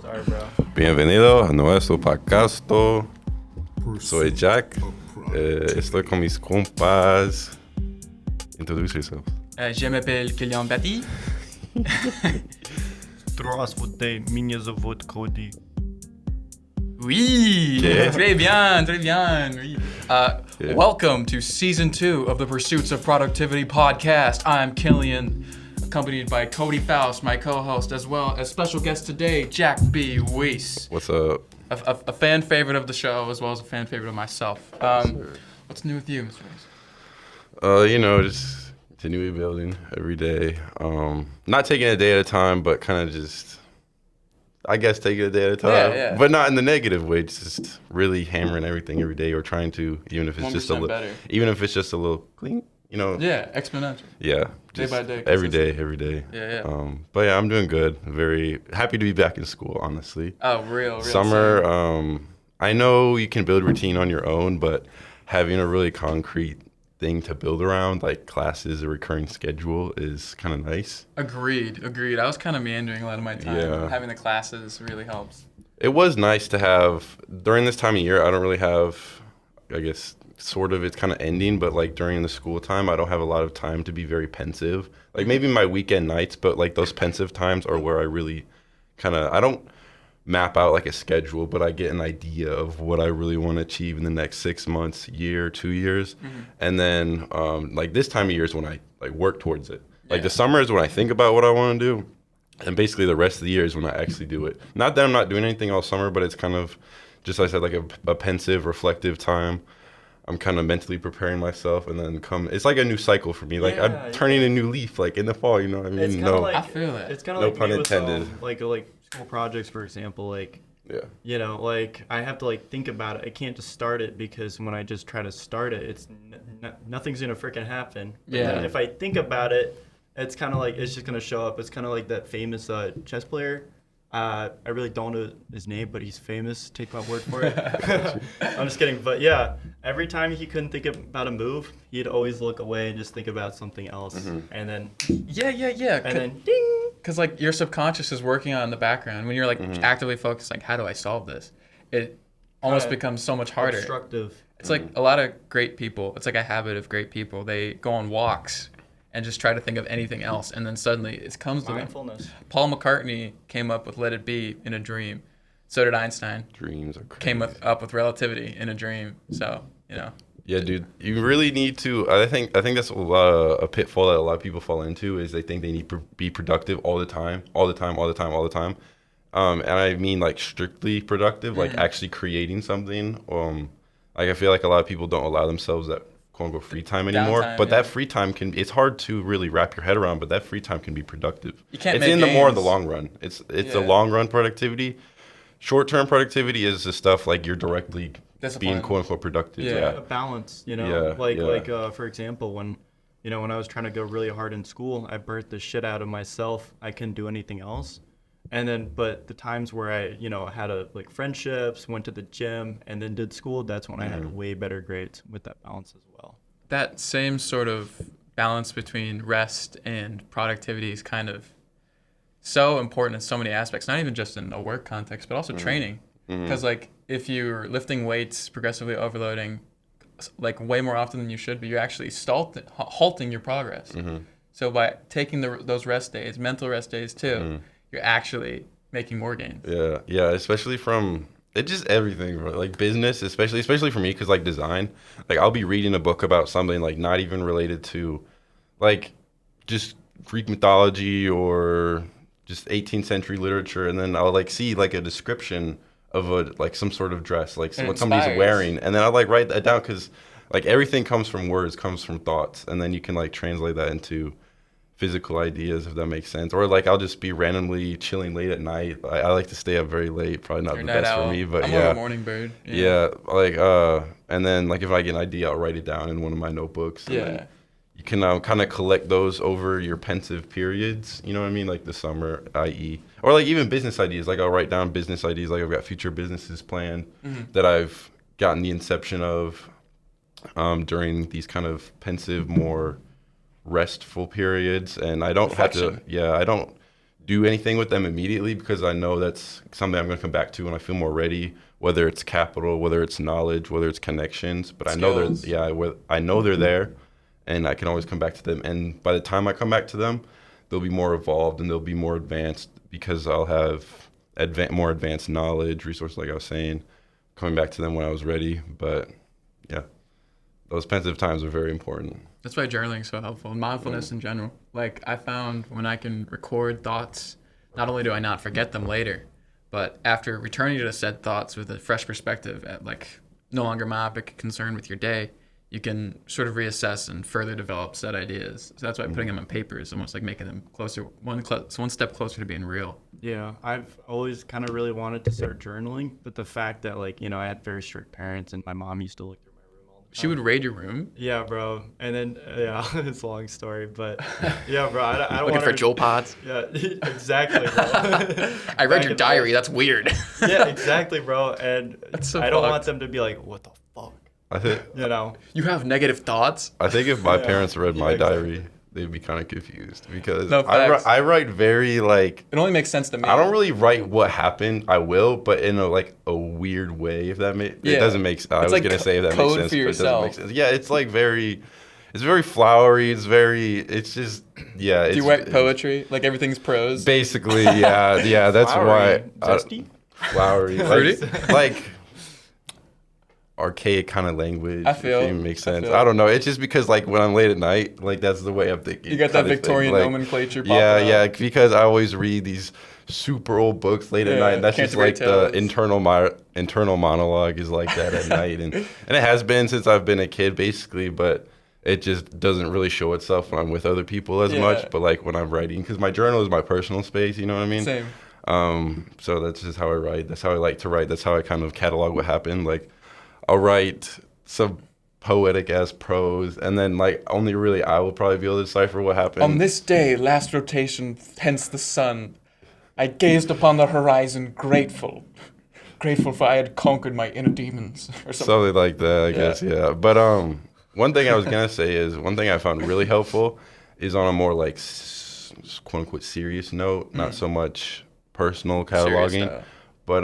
Sorry, bro. Bienvenido a nuestro podcast. Soy Jack. Estoy con mis compas. Introduce yourself. Je m'appelle Kylian Batty. Здравствуйте, меня зовут Cody. Oui, Okay. très bien, oui. Yeah. Welcome to season 2 of the Pursuits of Productivity podcast. I'm Killian, accompanied by Cody Faust, my co-host, as well as special guest today, Jack B. Weiss, What's up? a fan favorite of the show, as well as a fan favorite of myself. What's new with you, Mr. Weiss? Just continually building every day. Not taking it a day at a time, but kind of just, I guess, taking it a day at a time. Yeah. But not in the negative way. Just really hammering everything every day, or trying to, even if it's just a 1% little, better. even if it's just a little clean. Yeah, exponential. Yeah. Day Just by day, every day. Yeah. But yeah, I'm doing good. Very happy to be back in school, honestly. Oh, real Summer, same. I know you can build routine on your own, but having a really concrete thing to build around, like classes, a recurring schedule, is kind of nice. Agreed. I was kind of meandering a lot of my time. Yeah. Having the classes really helps. It was nice to have, during this time of year, I don't really have, I guess, sort of, it's kind of ending, but like during the school time, I don't have a lot of time to be very pensive. Like maybe my weekend nights, but like those pensive times are where I really I don't map out like a schedule, but I get an idea of what I really want to achieve in the next 6 months, year, 2 years. And then like this time of year is when I like work towards it. Like the summer is when I think about what I want to do. And basically the rest of the year is when I actually do it. Not that I'm not doing anything all summer, but it's kind of, just like I said, like a pensive, reflective time. I'm kind of mentally preparing myself, and then it's like a new cycle for me. Like I'm turning a new leaf, like in the fall, you know what I mean? It's kind of like, I feel it. It's kind of No like pun me with, intended. like school projects, for example. Like, Yeah. you know, like I have to like think about it. I can't just start it, because when I just try to start it, it's nothing's gonna freaking happen. Yeah. And then if I think about it, it's kind of like it's just gonna show up. It's kind of like that famous chess player. I really don't know his name, but he's famous. Take my word for it. I'm just kidding. But yeah, every time he couldn't think about a move, he'd always look away and just think about something else. And then, Yeah. and then, ding. Because like your subconscious is working on in the background. When you're like actively focused, like how do I solve this? It almost becomes so much harder. Obstructive. It's like a lot of great people. It's like a habit of great people. They go on walks and just try to think of anything else, and then suddenly it comes to them. Mindfulness. Paul McCartney came up with "Let It Be" in a dream. So did Einstein. Dreams are crazy. Came up with relativity in a dream. So Yeah, dude, you really need to. I think that's a pitfall that a lot of people fall into, is they think they need to be productive all the time. And I mean like strictly productive, like actually creating something. Like I feel like a lot of people don't allow themselves that quote unquote free time anymore. Downtime, But yeah. that free time it's hard to really wrap your head around. But that free time can be productive. You can't It's make in the more of the gains. long run. It's the Yeah. long run productivity. Short term productivity is the stuff like you're directly Discipline. being quote unquote productive. Yeah. A balance, you know, Yeah. for example, when I was trying to go really hard in school, I burnt the shit out of myself. I couldn't do anything else. And then, but the times where I, had like friendships, went to the gym, and then did school, that's when I had way better grades with that balance as well. that same sort of balance between rest and productivity is kind of so important in so many aspects, not even just in a work context, but also training. Because like if you're lifting weights, progressively overloading, like way more often than you should be, you're actually halting your progress. So by taking those rest days, mental rest days too, you're actually making more gains. Yeah, especially from it's just everything, bro. Like business, especially for me, because like design, like I'll be reading a book about something like not even related to, like, just Greek mythology or just 18th century literature, and then I'll like see like a description of some sort of dress, like And what it somebody's inspires. wearing, and then I'll like write that down, because like everything comes from words, comes from thoughts, and then you can like translate that into physical ideas, if that makes sense. Or like I'll just be randomly chilling late at night. I like to stay up very late, probably not You're the a night best owl. for me, but I'm more of yeah. a morning bird. Yeah, like and then like if I get an idea, I'll write it down in one of my notebooks. And then you can kind of collect those over your pensive periods. You know what I mean? Like the summer, i.e., or like even business ideas. Like I'll write down business ideas. Like I've got future businesses planned that I've gotten the inception of during these kind of pensive, more restful periods, and I don't have to. Reflection. Yeah, I don't do anything with them immediately because I know that's something I'm going to come back to when I feel more ready, whether it's capital, whether it's knowledge, whether it's connections. But Skills. I know I know they're there, and I can always come back to them. And by the time I come back to them, they'll be more evolved and they'll be more advanced because I'll have more advanced knowledge, resources, like I was saying, coming back to them when I was ready. But yeah, those pensive times are very important. That's why journaling is so helpful, and mindfulness in general. Like, I found when I can record thoughts, not only do I not forget them later, but after returning to said thoughts with a fresh perspective at, like, no longer myopic concern with your day, you can sort of reassess and further develop said ideas. So that's why putting them on paper is almost like making them closer, one step closer to being real. Yeah, I've always kind of really wanted to start journaling, but the fact that, like, you know, I had very strict parents and my mom used to look through my room all the time. She would raid your room. Yeah, bro. And then, yeah, it's a long story, but yeah, bro, I don't Looking want for Joel Pods. Yeah, exactly, bro. I read Back your in the diary. day. That's weird. Yeah, exactly, bro. And That's so I don't want fucked. them to be like, what the fuck? I think You know? You have negative thoughts? if my Yeah. parents read Yeah, my exactly. diary, they'd be kind of confused because No, facts. I write very like. It only makes sense to me. I don't really write what happened. I will, but in a weird way. If that makes Yeah. it doesn't make. I It's was like gonna say if that makes code sense, for but it doesn't yourself. make sense. Yeah, it's like very. It's very flowery. It's just yeah. Do you write poetry? Like everything's prose? Basically, yeah. That's Flowery, why zesty? flowery, Fruity? like archaic kind of language. I feel- if it even makes I sense. feel- I don't know. It's just because like when I'm late at night, like that's the way I'm thinking. You got that kind of thing. Victorian Like, nomenclature popping Yeah, up. yeah. Because I always read these super old books late at Yeah, night. And that's just Canterbury like the Tales. internal monologue is like that at night, and it has been since I've been a kid, basically. But it just doesn't really show itself when I'm with other people as Yeah. much. But like when I'm writing, because my journal is my personal space. You know what I mean? Same. So that's just how I write. That's how I like to write. That's how I kind of catalog what happened. Like, I'll write some poetic ass prose, and then like only really I will probably be able to decipher what happened. On this day, last rotation, hence the sun, I gazed upon the horizon, grateful for I had conquered my inner demons, or something. Something like that, I Yeah. guess. Yeah. But one thing I was gonna say is one thing I found really helpful is on a more like quote unquote serious note, not so much personal Serious cataloging. stuff. But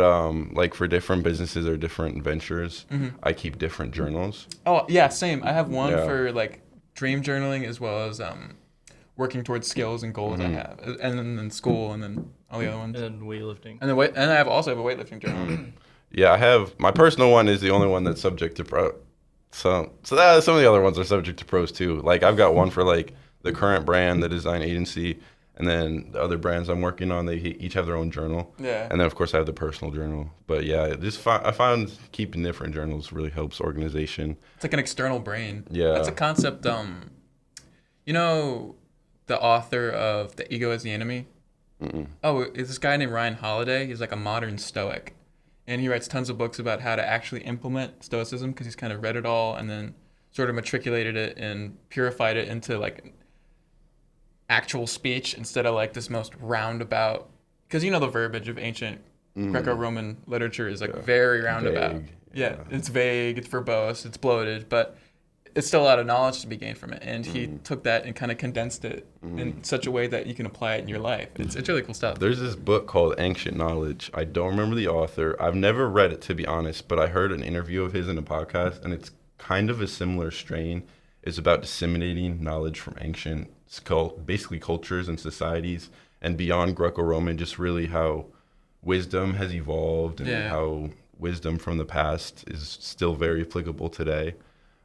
like for different businesses or different ventures, I keep different journals. Oh, yeah, same. I have one Yeah. for like dream journaling as well as working towards skills and goals I have, and then in school, and then all the other ones. And weightlifting. And I also have a weightlifting journal. Yeah, I have my personal one is the only one that's subject to pro. So that, some of the other ones are subject to pros too. Like I've got one for like the current brand, the design agency, and then the other brands I'm working on. They each have their own journal. Yeah. And then of course I have the personal journal. But yeah, I found keeping different journals really helps organization. It's like an external brain. Yeah. That's a concept. You know, the author of The Ego is the Enemy. Oh, it's this guy named Ryan Holiday. He's like a modern Stoic, and he writes tons of books about how to actually implement Stoicism because he's kind of read it all and then sort of matriculated it and purified it into like actual speech instead of like this most roundabout. Because you know the verbiage of ancient Greco-Roman literature is like very roundabout. Vague, Yeah, it's vague, it's verbose, it's bloated, but it's still a lot of knowledge to be gained from it. And he took that and kind of condensed it in such a way that you can apply it in your life. It's really cool stuff. There's this book called Ancient Knowledge. I don't remember the author. I've never read it, to be honest, but I heard an interview of his in a podcast, and it's kind of a similar strain. It's about disseminating knowledge from ancient, basically cultures and societies, and beyond Greco-Roman, just really how wisdom has evolved and Yeah. how wisdom from the past is still very applicable today.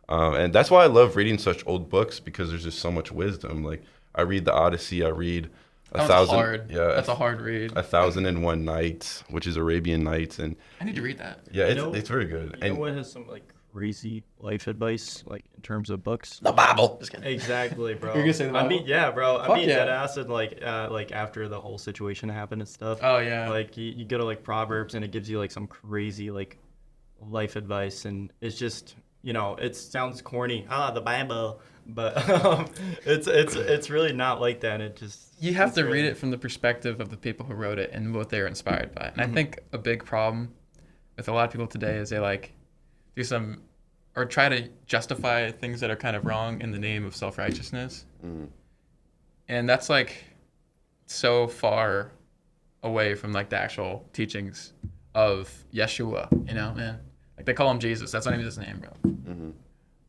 And that's why I love reading such old books, because there's just so much wisdom. Like I read the Odyssey, I read That one's hard. That's a hard read. 1,001 Nights, which is Arabian Nights, and I need to read that. yeah, You know- it's very good. You know And what has some like crazy life advice, like in terms of books? The Bible. Just kidding. Exactly, bro. You're gonna say the I mean, Bible? yeah, bro. I Fuck mean, yeah. that acid, like after the whole situation happened and stuff. Oh, yeah. Like you go to like Proverbs and it gives you like some crazy like life advice, and it's just, you know, it sounds corny. The Bible, but it's really not like that. It just You have to it's read really- it from the perspective of the people who wrote it and what they're inspired by. And I think a big problem with a lot of people today is they like do some or try to justify things that are kind of wrong in the name of self-righteousness. And that's like so far away from like the actual teachings of Yeshua, you know, man. Like they call him Jesus. That's not even his name, bro. Mm-hmm.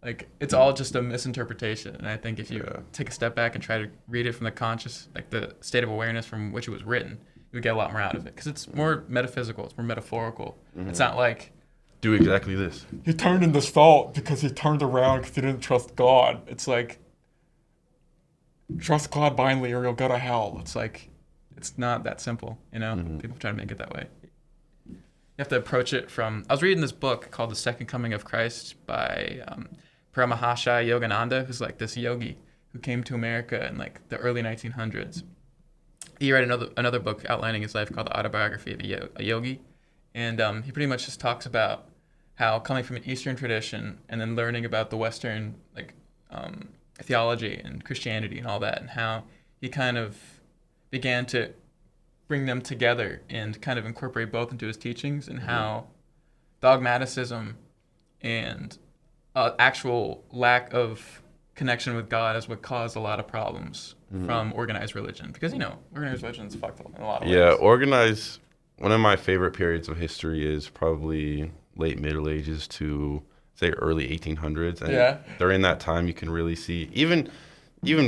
Like it's all just a misinterpretation. And I think if you Yeah. take a step back and try to read it from the conscious, like the state of awareness from which it was written, you would get a lot more out of it because it's more metaphysical. It's more metaphorical. It's not like Do exactly this. he turned into salt because he turned around because he didn't trust God. It's like trust God blindly or you'll go to hell. It's like it's not that simple, you know. People try to make it that way. You have to approach it from. I was reading this book called The Second Coming of Christ by Paramahansa Yogananda, who's like this yogi who came to America in like the early 1900s. He read another book outlining his life called The Autobiography of a Yogi, and he pretty much just talks about how coming from an Eastern tradition and then learning about the Western like theology and Christianity and all that, and how he kind of began to bring them together and kind of incorporate both into his teachings, and how dogmaticism and actual lack of connection with God is what caused a lot of problems from organized religion. Because, you know, organized religion is fucked up in a lot of Yeah, ways. organized. One of my favorite periods of history is probably late Middle Ages to say early 1800s. And Yeah. during that time, you can really see even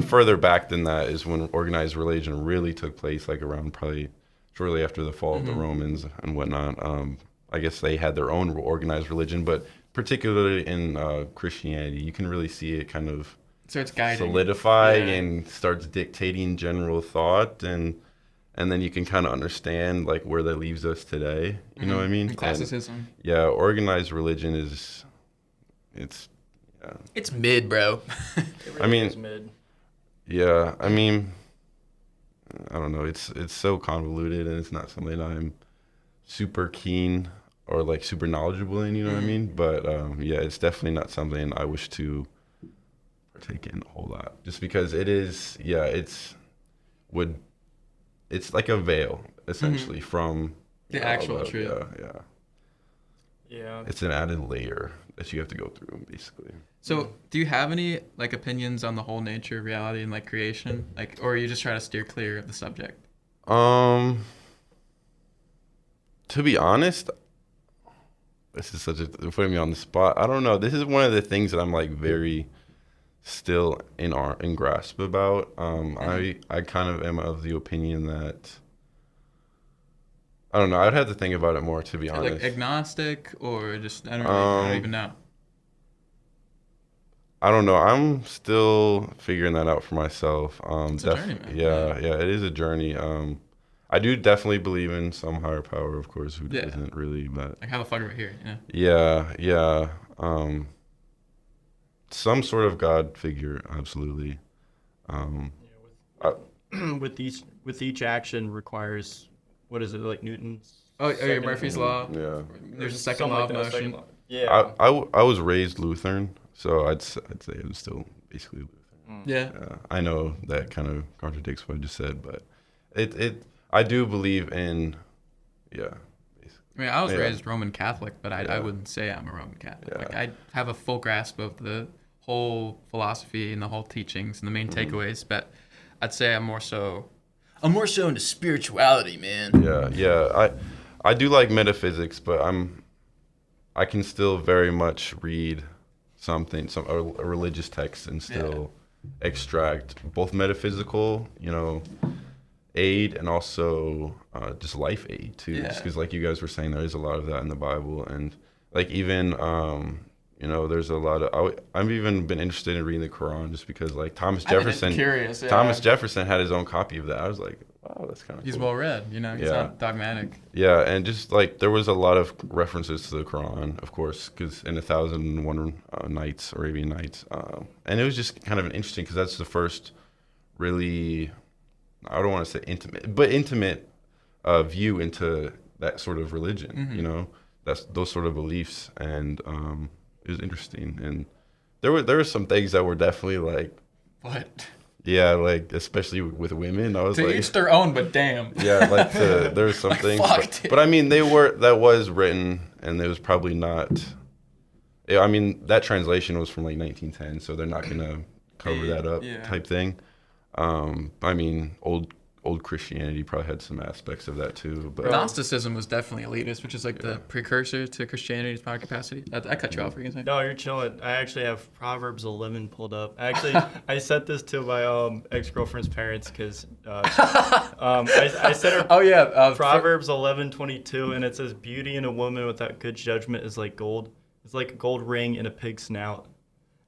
further back than that is when organized religion really took place, like around probably shortly after the fall of the Romans and whatnot. I guess they had their own organized religion, but particularly in Christianity, you can really see it kind of So it's guiding. solidify Yeah. and starts dictating general thought, and then you can kind of understand like where that leaves us today. You know what I mean? And classicism. Yeah, organized religion it's It's mid, bro. I mean- It's mid. yeah. I mean, I don't know. It's so convoluted, and it's not something I'm super keen or like super knowledgeable in. You know what I mean? But yeah, it's definitely not something I wish to partake in a whole lot, just because it is. Yeah, it's like a veil essentially from The actual all truth. Yeah. Yeah. It's an added layer that you have to go through, basically. So, do you have any like opinions on the whole nature of reality and like creation, like, or are you just trying to steer clear of the subject? To be honest, this is putting me on the spot. I don't know. This is one of the things that I'm like very still in grasp about. I kind of am of the opinion that I don't know. I'd have to think about it more, to be honest. Like agnostic or just I don't even know. I don't know. I'm still figuring that out for myself. It's a journey, man. Yeah, it is a journey. I do definitely believe in some higher power, of course. Who Yeah. doesn't really? But Like how the fuck are we here? Yeah. yeah. Some sort of God figure, absolutely. With each action requires, what is it, like Newton's? Oh, yeah, second- Murphy's law. Yeah. There's a second Something law like of that, motion. second law. Yeah. I was raised Lutheran, so I'd say I'm still basically Lutheran. Yeah. I know that kind of contradicts what I just said, but I do believe in, yeah. I mean, I was Yeah. raised Roman Catholic, but I Yeah. wouldn't say I'm a Roman Catholic. Yeah. Like I have a full grasp of the whole philosophy and the whole teachings and the main takeaways, but I'd say I'm more so into spirituality, man. Yeah. I do like metaphysics, but I can still very much read a religious text and still extract both metaphysical, aid and also just life aid too. Yeah. Because like you guys were saying, there is a lot of that in the Bible, and like even there's a lot of I've even been interested in reading the Quran just because like Thomas Jefferson. Curious. Yeah. Thomas Jefferson had his own copy of that. I was like, wow, that's kind of He's cool. well read. He's Yeah. not dogmatic. Yeah, and just like there was a lot of references to the Quran, of course, because in 1001 Nights, Arabian Nights, and it was just kind of an interesting because that's the first really, I don't want to say intimate view into that sort of religion. That's those sort of beliefs, and it was interesting. And there were some things that were definitely like, What? yeah, like especially with women, I was To like, each their own, but damn. yeah, like there were some Like, things, fuck, dude. but I mean, that was written, and it was probably not. Yeah, I mean, that translation was from like 1910, so they're not gonna cover that up, Yeah. type thing. I mean, old old Christianity probably had some aspects of that too. But Gnosticism was definitely elitist, which is like the precursor to Christianity's power capacity. I cut you off. What were you gonna say? No, you're chilling. I actually have Proverbs 11 pulled up. Actually, I sent this to my ex-girlfriend's parents because I sent her Oh yeah, Proverbs 11:22, and it says, "Beauty in a woman without good judgment is like gold. It's like a gold ring in a pig's snout."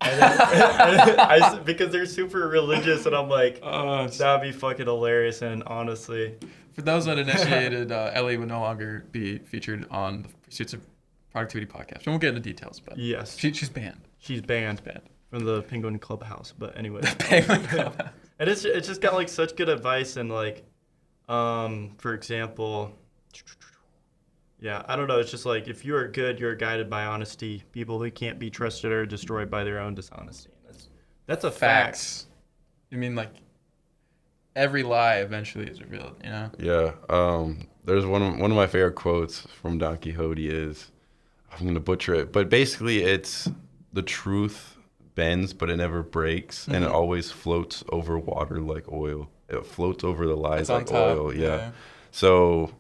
And then, because they're super religious, and I'm like, that'd be fucking hilarious. And honestly, For those uninitiated, Ellie would no longer be featured on the Pursuits of Productivity podcast. We won't get into details, but yes, she's banned. she's banned from the Penguin Clubhouse. But anyway, Penguin and it's just got like such good advice, and like, for example, yeah, I don't know. It's just like, if you are good, you're guided by honesty. People who can't be trusted are destroyed by their own dishonesty. That's a fact. Facts. You mean like every lie eventually is revealed, you know? yeah, there's one of my favorite quotes from Don Quixote is, I'm gonna butcher it, but basically it's the truth bends, but it never breaks, and it always floats over water like oil. It floats over the lies It's on like top. oil. Yeah. So.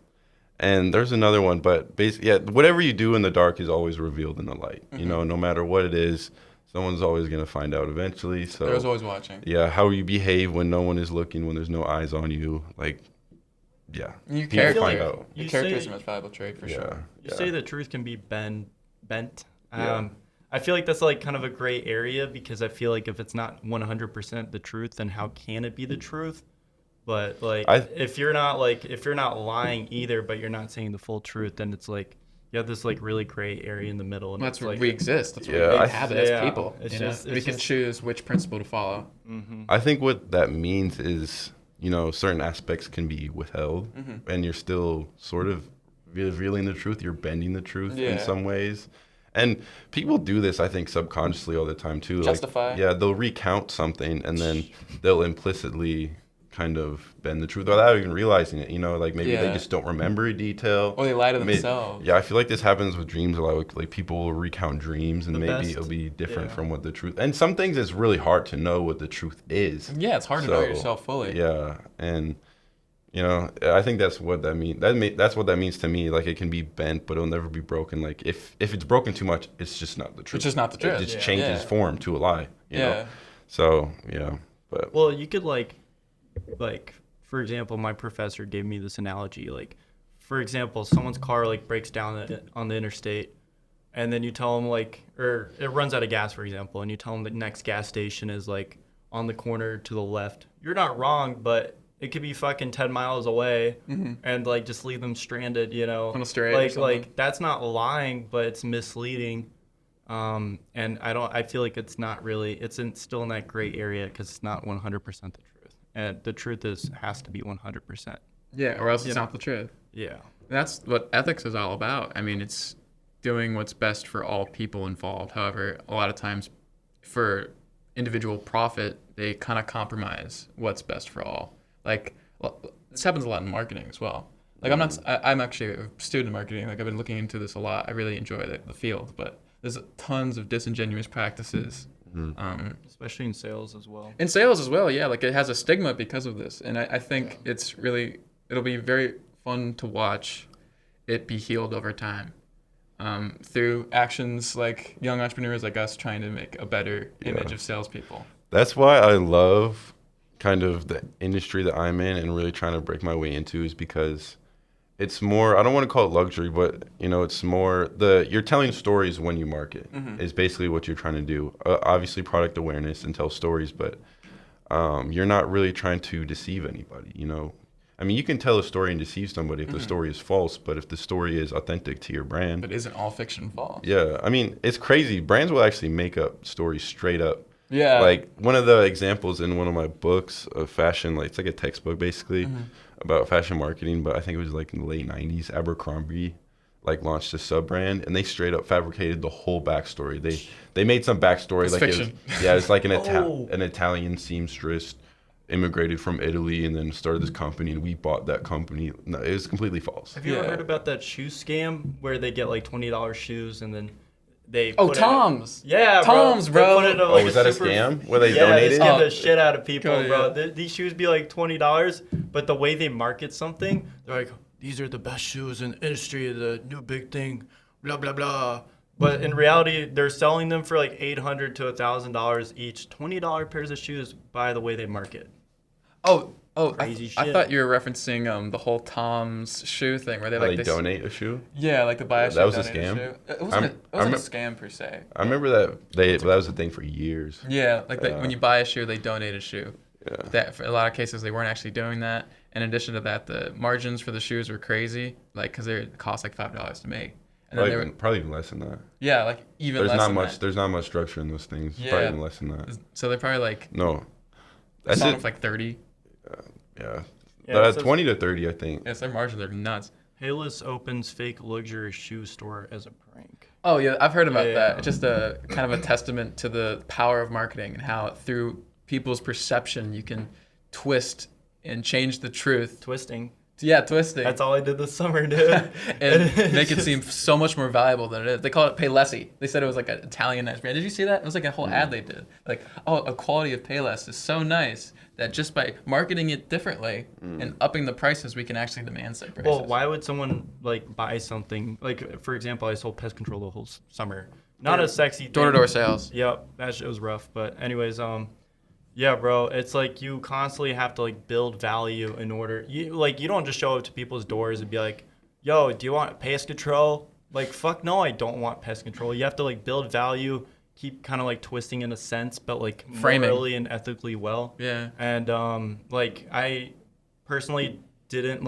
And there's another one, but basically, yeah, whatever you do in the dark is always revealed in the light. You know, no matter what it is, someone's always going to find out eventually. So There's always watching. yeah, how you behave when no one is looking, when there's no eyes on you, like, yeah. Your People character, find out. your You character is say- the most valuable trait for Yeah. sure. You yeah. say the truth can be bent. Yeah. I feel like that's like kind of a gray area, because I feel like if it's not 100% the truth, then how can it be the truth? But like, if you're not lying either, but you're not saying the full truth, then it's like you have this like really gray area in the middle. And That's it's where like, we exist. That's Yeah, what we I- have as yeah, people. it's You know? just- we it's can just- choose which principle to follow. I think what that means is, you know, certain aspects can be withheld, and you're still sort of revealing the truth. You're bending the truth in Yeah. some ways. And people do this, I think, subconsciously all the time, too. Justify. Like, yeah, they'll recount something, and then they'll implicitly kind of bend the truth without even realizing it. You know, like maybe they Yeah. just don't remember a detail. Or they lie to May- themselves. Yeah, I feel like this happens with dreams a lot. Like people will recount dreams, and The maybe best- it'll be different yeah. from what the truth. And some things it's really hard to know what the truth is. Yeah, it's hard to know So, yourself fully. Yeah, and you know, I think that's what that means. That's what that means to me. Like it can be bent, but it'll never be broken. Like if it's broken too much, it's just not the truth. It's just not the truth. It just Yeah. changes Yeah. form to a lie. You Yeah. know? So yeah, but well, you could like, for example, my professor gave me this analogy. Like, for example, someone's car like breaks down on the interstate, and then you tell them like, or it runs out of gas, for example, and you tell them the next gas station is like on the corner to the left. You're not wrong, but it could be fucking 10 miles away, and like just leave them stranded, you know? On a strait or something. like that's not lying, but it's misleading. And I feel like it's not really, still in that gray area, because it's not 100% the truth. And the truth has to be 100%. Yeah, or else it's You know? not the truth. Yeah. That's what ethics is all about. I mean, it's doing what's best for all people involved. However, a lot of times for individual profit, they kind of compromise what's best for all. Like, well, this happens a lot in marketing as well. Like, I'm actually a student of marketing. Like, I've been looking into this a lot. I really enjoy the field, but there's tons of disingenuous practices. Especially in sales as well. In sales as well, yeah. Like, it has a stigma because of this. And I think it'll be very fun to watch it be healed over time. Through actions like young entrepreneurs like us trying to make a better image of salespeople. that's why I love kind of the industry that I'm in and really trying to break my way into, is because it's more, I don't want to call it luxury, but you know, it's more you're telling stories when you market is basically what you're trying to do. Obviously product awareness and tell stories, but you're not really trying to deceive anybody, you know? I mean, you can tell a story and deceive somebody if the story is false, but if the story is authentic to your brand. But isn't all fiction false? Yeah, I mean, it's crazy. Brands will actually make up stories straight up. Yeah. Like one of the examples in one of my books of fashion, like it's like a textbook basically about fashion marketing, but I think it was like in the late 90s, Abercrombie like launched a sub brand, and they straight up fabricated the whole backstory. They made some backstory. It's like fiction. It's like an Oh. an Italian seamstress immigrated from Italy and then started this company, and we bought that company. No, it was completely false. Have you ever Yeah. heard about that shoe scam where they get like $20 shoes, and then they Oh, put it- Tom's. Yeah, Tom's, They bro. put it in, Oh, like, was that a super- scam? Where they Yeah, donated? they scam Oh. the shit out of people, Go, bro. yeah. These shoes be like $20, but the way they market something, they're like, these are the best shoes in the industry, the new big thing, blah blah blah. But in reality, they're selling them for like $800 to $1,000 each. $20 pairs of shoes by the way they market. Oh, Crazy I shit. thought you were referencing the whole Tom's shoe thing where they How like they this. donate a shoe? Yeah, like the buy a shoe. That was a donate scam? shoe. It wasn't, I'm- it I wasn't a remem- scam per se. I remember that was a thing for years. Yeah, like Yeah. when you buy a shoe, they donate a shoe. Yeah. That for a lot of cases they weren't actually doing that. In addition to that, the margins for the shoes were crazy, like because they cost like $5 to make, and then they were Probably even less than that. yeah, like even There's less not than much. that. There's not much structure in those things. Yeah. Probably even less than that. So they're probably like No, that's selling it. for like 30. Yeah, Yeah, it says- 20 to 30, I think. Yes, their margins are nuts. Payless opens fake luxury shoe store as a prank. Oh yeah, I've heard about Yeah. that. It's just a kind of a testament to the power of marketing and how through people's perception you can twist and change the truth. Twisting. Yeah, twisting. That's all I did this summer, dude. and make it seem so much more valuable than it is. They call it Paylessi. They said it was like an Italianized brand. Did you see that? It was like a whole ad they did. Like, oh, a quality of Payless is so nice that just by marketing it differently and upping the prices, we can actually demand said prices. Well, why would someone like buy something like, for example, I sold pest control the whole summer. Not a sexy thing. Door-to-door sales. Yep, that shit was rough. But anyways, yeah, bro, it's like you constantly have to like build value in order. You don't just show up to people's doors and be like, "Yo, do you want pest control?" Like, fuck no, I don't want pest control. You have to like build value, keep kind of like twisting in a sense, but like Framing. morally and ethically well. Yeah. And like I personally didn't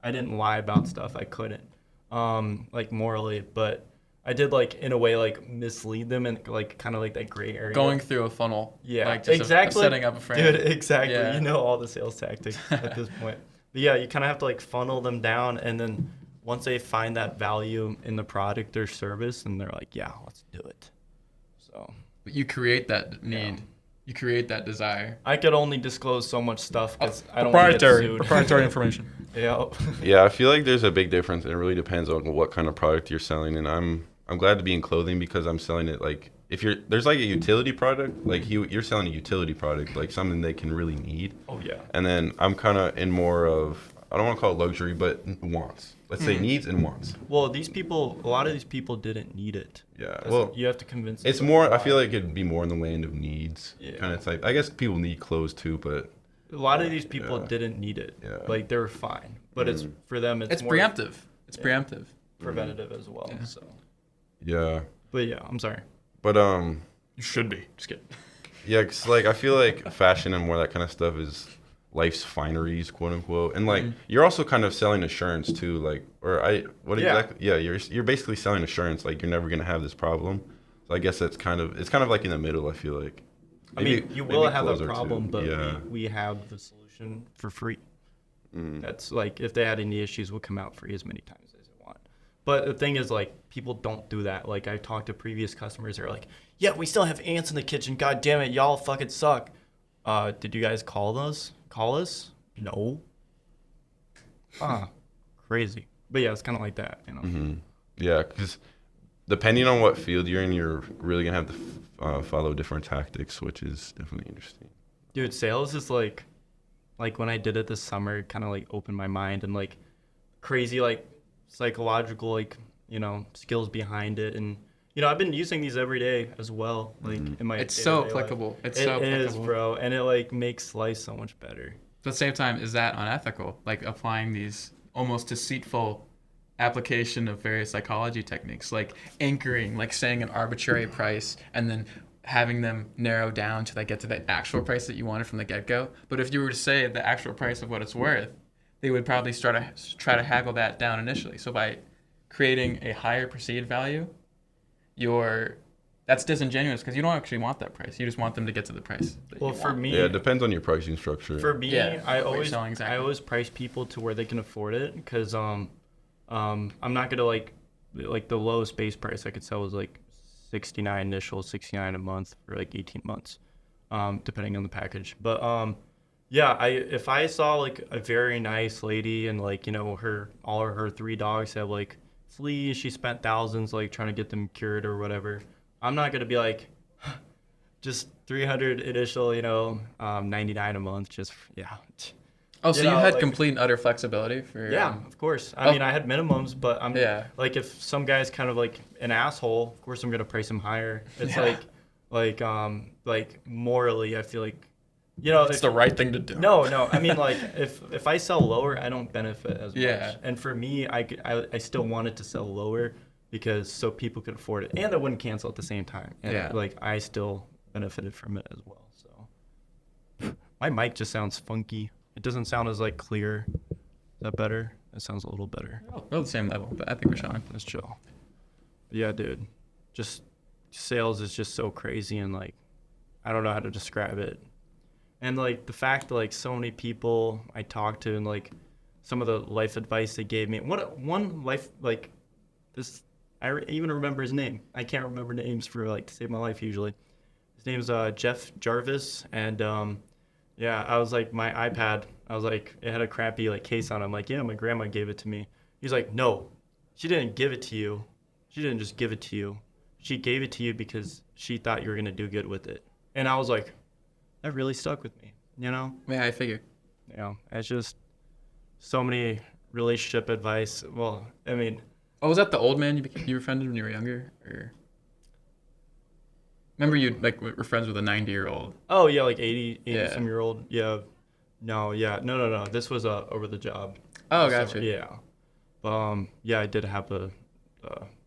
I didn't lie about stuff. I couldn't like morally, but I did like in a way like mislead them and like kind of like that gray area. Going through a funnel. Yeah, like just of exactly. setting up a frame. Dude, exactly. Yeah. You know all the sales tactics at this point. But yeah, you kind of have to like funnel them down, and then once they find that value in the product or service, and they're like, yeah, let's do it. So But you create that need. Yeah. You create that desire. I could only disclose so much stuff because I don't want to get sued. proprietary information. Yeah. Yeah, I feel like there's a big difference, and it really depends on what kind of product you're selling. And I'm glad to be in clothing because I'm selling it like if there's like a utility product, like you're selling a utility product, like something they can really need. Oh yeah. And then I'm kind of in more of, I don't want to call it luxury, but wants. Let's say needs and wants. Well, a lot of these people didn't need it. Yeah. 'Cause Well, you have to convince them it's to more. I buy. feel like it'd be more in the land of needs. Yeah. Kind of type. I guess people need clothes too, but a lot of these people Yeah. didn't need it. Yeah. Like they were fine, but it's for them. It's more preemptive. It's Yeah. preemptive. preventative as well. Yeah. So, yeah. but yeah, I'm sorry. But You should be. Just kidding. yeah, 'cause like I feel like fashion and more that kind of stuff is life's fineries, quote unquote. And like you're also kind of selling assurance too, like Yeah. exactly? Yeah, you're basically selling assurance, like you're never gonna have this problem. So I guess it's kind of like in the middle. I feel like. I mean, you will have a clothes are too. problem, but yeah. we have the solution for free. Mm. That's like if they had any issues, we'll come out free as many times as they want. But the thing is, like, people don't do that. Like, I've talked to previous customers that are like, yeah, we still have ants in the kitchen. God damn it, y'all fucking suck. Did you guys call us? No. Crazy. But yeah, it's kind of like that, you know. Mm-hmm. Yeah, because depending on what field you're in, you're really gonna have to follow different tactics, which is definitely interesting. Dude, sales is like when I did it this summer, it kind of like opened my mind and like crazy like psychological like, you know, skills behind it. And, you know, I've been using these every day as well, like in my It's so day-to-day life. applicable. It's It so is, applicable. bro, and it like makes life so much better. But at the same time, is that unethical? Like applying these almost deceitful application of various psychology techniques, like anchoring, like saying an arbitrary price and then having them narrow down till they get to the actual price that you wanted from the get-go. But if you were to say the actual price of what it's worth, they would probably try to haggle that down initially. So by creating a higher perceived value, that's disingenuous because you don't actually want that price. You just want them to get to the price. that Well, you for want. me, Yeah, it depends on your pricing structure. For me, Yeah, I what you're always selling exactly. I always price people to where they can afford it because I'm not gonna like the lowest base price I could sell was like $69 initial, $69 a month for like 18 months, depending on the package. But yeah, if I saw like a very nice lady and like, you know, all of her 3 dogs have like she spent thousands like trying to get them cured or whatever. I'm not gonna be like, just 300 initial, 99 a month. Just yeah. Oh, so you know, had like- complete and utter flexibility for. Yeah, of course. I mean, I had minimums, but I'm Yeah. like, if some guy's kind of like an asshole, of course I'm gonna price him higher. It's Yeah. like morally, I feel like, It's if- the right thing to do. No. I mean, like, if I sell lower, I don't benefit as Yeah. much. And for me, I still wanted to sell lower because so people could afford it, and I wouldn't cancel at the same time. And Yeah. like, I still benefited from it as well. So my mic just sounds funky. It doesn't sound as like clear. Is that better? It sounds a little better. We're on the same level, but I think we're fine. Let's chill. But yeah, dude. Just sales is just so crazy, and like, I don't know how to describe it. And like the fact that like so many people I talked to, and like some of the life advice they gave me. One life, like this, even remember his name. I can't remember names for like to save my life usually. His name's Jeff Jarvis, and yeah, I was like, my iPad, I was like, it had a crappy like case on it. I'm like, yeah, my grandma gave it to me. He's like, no, she didn't give it to you. She didn't just give it to you. She gave it to you because she thought you were gonna do good with it. And I was like, that really stuck with me, Yeah, I figure. It's just so many relationship advice. Well, I mean, Oh, was that the old man you were friends with when you were younger? Or remember you like were friends with a 90-year-old? oh yeah, like 80 Yeah. some year old. Yeah. No. This was over the job. Oh, So, gotcha. yeah. But yeah, I did have a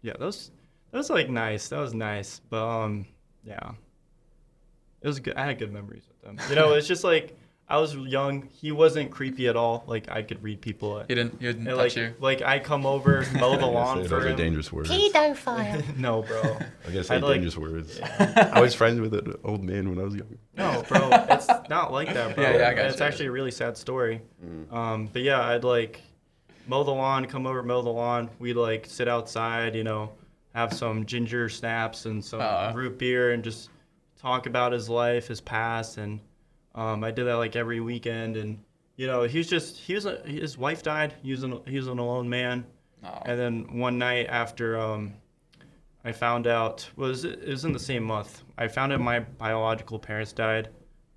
yeah, that was like nice. That was nice. But yeah. It was good. I had good memories with them. It's just like I was young. He wasn't creepy at all. Like I could read people. He didn't And, touch you. like I come over, mow the lawn for Those are him. dangerous words. Pedophile. No, bro. I guess say I'd, like- dangerous words. I was friends with an old man when I was younger. No, bro. It's not like that, bro. Yeah, I got It's you. actually a really sad story. But yeah, I'd like mow the lawn, come over, mow the lawn. We'd like sit outside, have some ginger snaps and some root beer and just talk about his life, his past, and I did that like every weekend. And his wife died. He was an alone man. Oh. And then one night after I found out it was in the same month. I found out my biological parents died,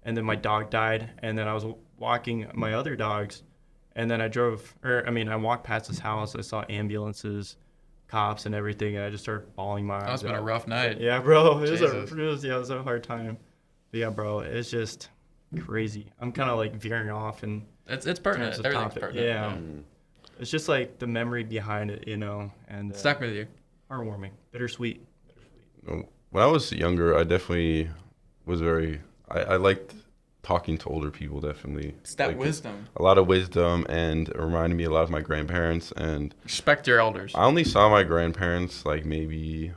and then my dog died, and then I was walking my other dogs, and then I walked past his house. I saw ambulances, cops, and everything, and I just started bawling my eyes Oh, it's been a out. rough night. Yeah, bro. It Jesus. was a hard time. But yeah, bro, it's just crazy. I'm kind of like veering off and It's terms pertinent. of Everything's topic. pertinent. Yeah. It's just like the memory behind it, and It stuck with you. heartwarming, bittersweet. When I was younger, I definitely was I liked talking to older people, definitely. It's that Like, wisdom. A lot of wisdom, and it reminded me a lot of my grandparents. And Respect your elders. I only saw my grandparents like maybe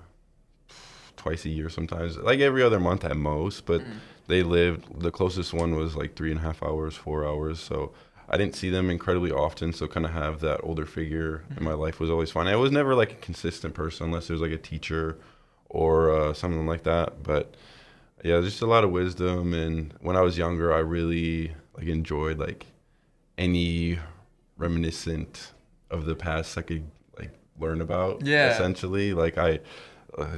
twice a year sometimes, like every other month at most. But they lived, the closest one was like 3.5 hours, 4 hours. So I didn't see them incredibly often. So kind of have that older figure in my life was always fun. I was never like a consistent person unless it was like a teacher or something like that. But yeah, just a lot of wisdom. And when I was younger, I really like enjoyed like any reminiscent of the past I could like learn about. Yeah. Essentially, like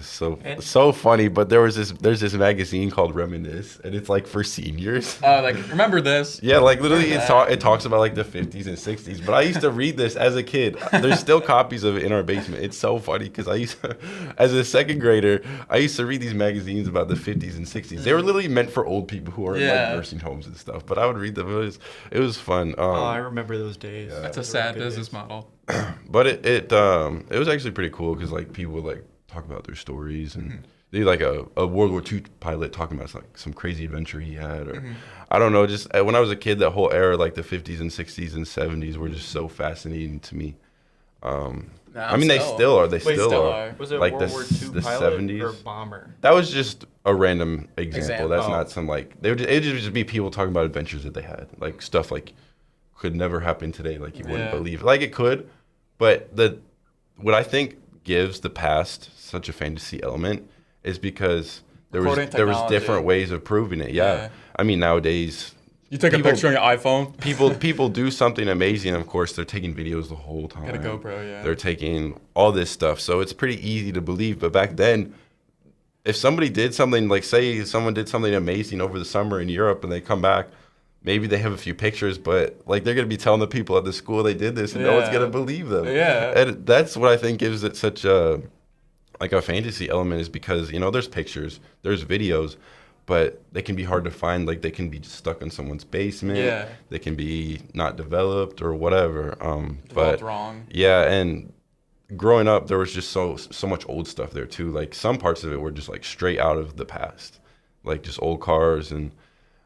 so And- so funny. But there's this magazine called Reminisce, and it's like for seniors. Oh, like remember this? Yeah, like literally it talks about like the 50s and 60s. But I used to read this as a kid. There's still copies of it in our basement. It's so funny because I used to, as a second grader, I used to read these magazines about the 50s and 60s. They were literally meant for old people who are in Yeah. like nursing homes and stuff. But I would read them. It was fun. I remember those days. That's a Those were sad good business days. model. But it was actually pretty cool because like people would like talk about their stories and they like a World War II pilot talking about like some crazy adventure he had or I don't know, just when I was a kid, that whole era, like the 50s and 60s and 70s were just so fascinating to me. I mean, they still are. They Wait, still are. Was it Like World the War s- II the pilot 70s? or bomber? That was just a random example. That's Oh. not some like it would just be people talking about adventures that they had, like stuff like could never happen today, like you wouldn't Yeah. believe. Like it could, but what I think gives the past such a fantasy element is because there was According there was technology. different ways of proving it. Yeah. Yeah. I mean nowadays You take People- a picture on your iPhone. people do something amazing. Of course, they're taking videos the whole time. Got a GoPro, yeah. They're taking all this stuff, so it's pretty easy to believe. But back then, if somebody did something, like say someone did something amazing over the summer in Europe and they come back, maybe they have a few pictures, but like they're gonna be telling the people at the school they did this, and no one's Yeah. gonna believe them. Yeah. And that's what I think gives it such a like a fantasy element, is because there's pictures, there's videos, but they can be hard to find. Like they can be just stuck in someone's basement. Yeah. They can be not developed or whatever. Developed But wrong. yeah, and growing up, there was just so much old stuff there too. Like some parts of it were just like straight out of the past, like just old cars. And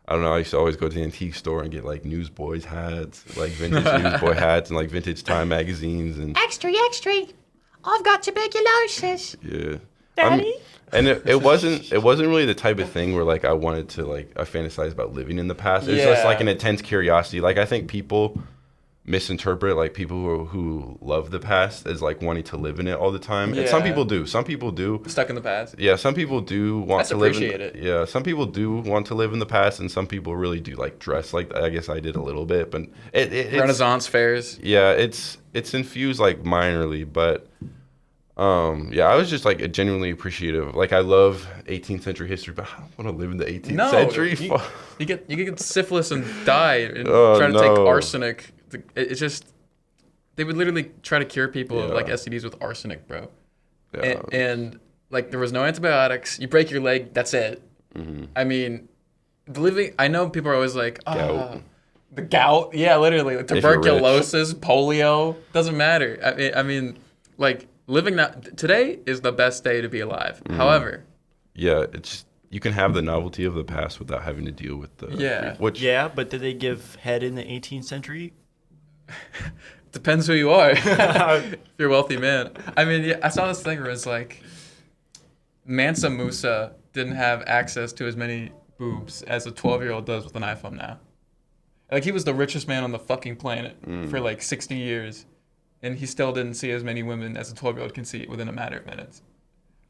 I don't know, I used to always go to the antique store and get like Newsboys hats, like vintage Newsboy hats, and like vintage Time magazines. And Extra, extra. I've got tuberculosis. yeah, Daddy? and it wasn't really the type of thing where like I wanted to I fantasized about living in the past. It's just Yeah. like an intense curiosity. Like I think people misinterpret like people who love the past as like wanting to live in it all the time. And some Yeah. people do. Some people do. Stuck in the past. Yeah, some people do want Let's to live in appreciate it. Yeah, some people do want to live in the past, and some people really do like dress like that. I guess I did a little bit, but it's, Renaissance fairs. yeah, it's infused like minorly, but yeah, I was just like genuinely appreciative. Like I love 18th century history, but I don't want to live in the 18th No, century. you get syphilis and die and Oh, try to take no. arsenic. It's just they would literally try to cure people of Yeah. like STDs with arsenic, bro. Yeah. And like there was no antibiotics. You break your leg, that's it. Mm-hmm. I mean, I know people are always like, Gout. the gout. Yeah, literally, like If you're rich. tuberculosis, polio, doesn't matter. I mean, like living that today is the best day to be alive. Mm-hmm. However, Yeah, it's you can have the novelty of the past without having to deal with the Yeah. which Yeah, but did they give head in the 18th century? depends who you are. If you're a wealthy man. I mean, yeah, I saw this thing where it's like Mansa Musa didn't have access to as many boobs as a 12-year-old does with an iPhone now. Like he was the richest man on the fucking planet for like 60 years, and he still didn't see as many women as a 12-year-old can see within a matter of minutes.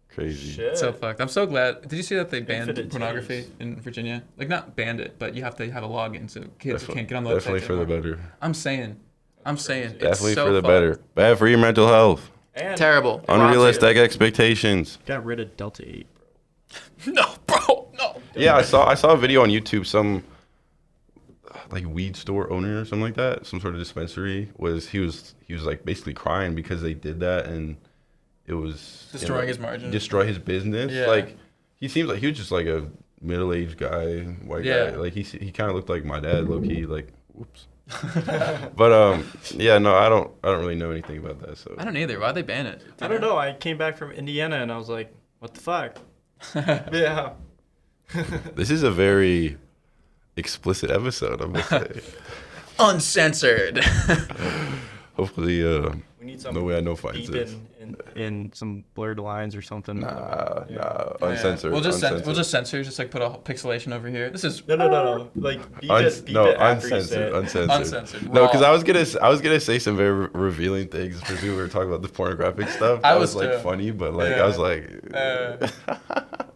crazy. Shit. So fucked. I'm so glad. Did you see that they banned Infinite pornography titties. in Virginia? Like not banned it, but you have to have a login, so kids can't get on the website. Definitely for the anymore. better. I'm saying, it's Definitely so for the fucked. better. Bad for your mental health. And Terrible. Unrealistic expectations. got rid of Delta 8. No, bro, no. Yeah, I saw a video on YouTube. Some like weed store owner or something like that, some sort of dispensary he was like basically crying because they did that, and it was Destroying his margin. destroy his business. Yeah. Like he seems like he was just like a middle-aged guy, white Yeah. guy. Like he kind of looked like my dad, low key. Like whoops. But yeah, no, I don't really know anything about that. So I don't either. Why'd they ban it? I don't know. I came back from Indiana and I was like, what the fuck? Yeah. this is a very explicit episode, I'm gonna say. Uncensored. Hopefully, We need some no way I know finds beep this. in some blurred lines or something. Nah, Yeah. uncensored. We'll just uncensored. censor. Just like put a pixelation over here. This is No. Like beep it beep no, it after you say uncensored, it. Uncensored. No, because Raw. I was gonna say some very revealing things because we were talking about the pornographic stuff. I That was was like too. funny, but like Yeah. I was like,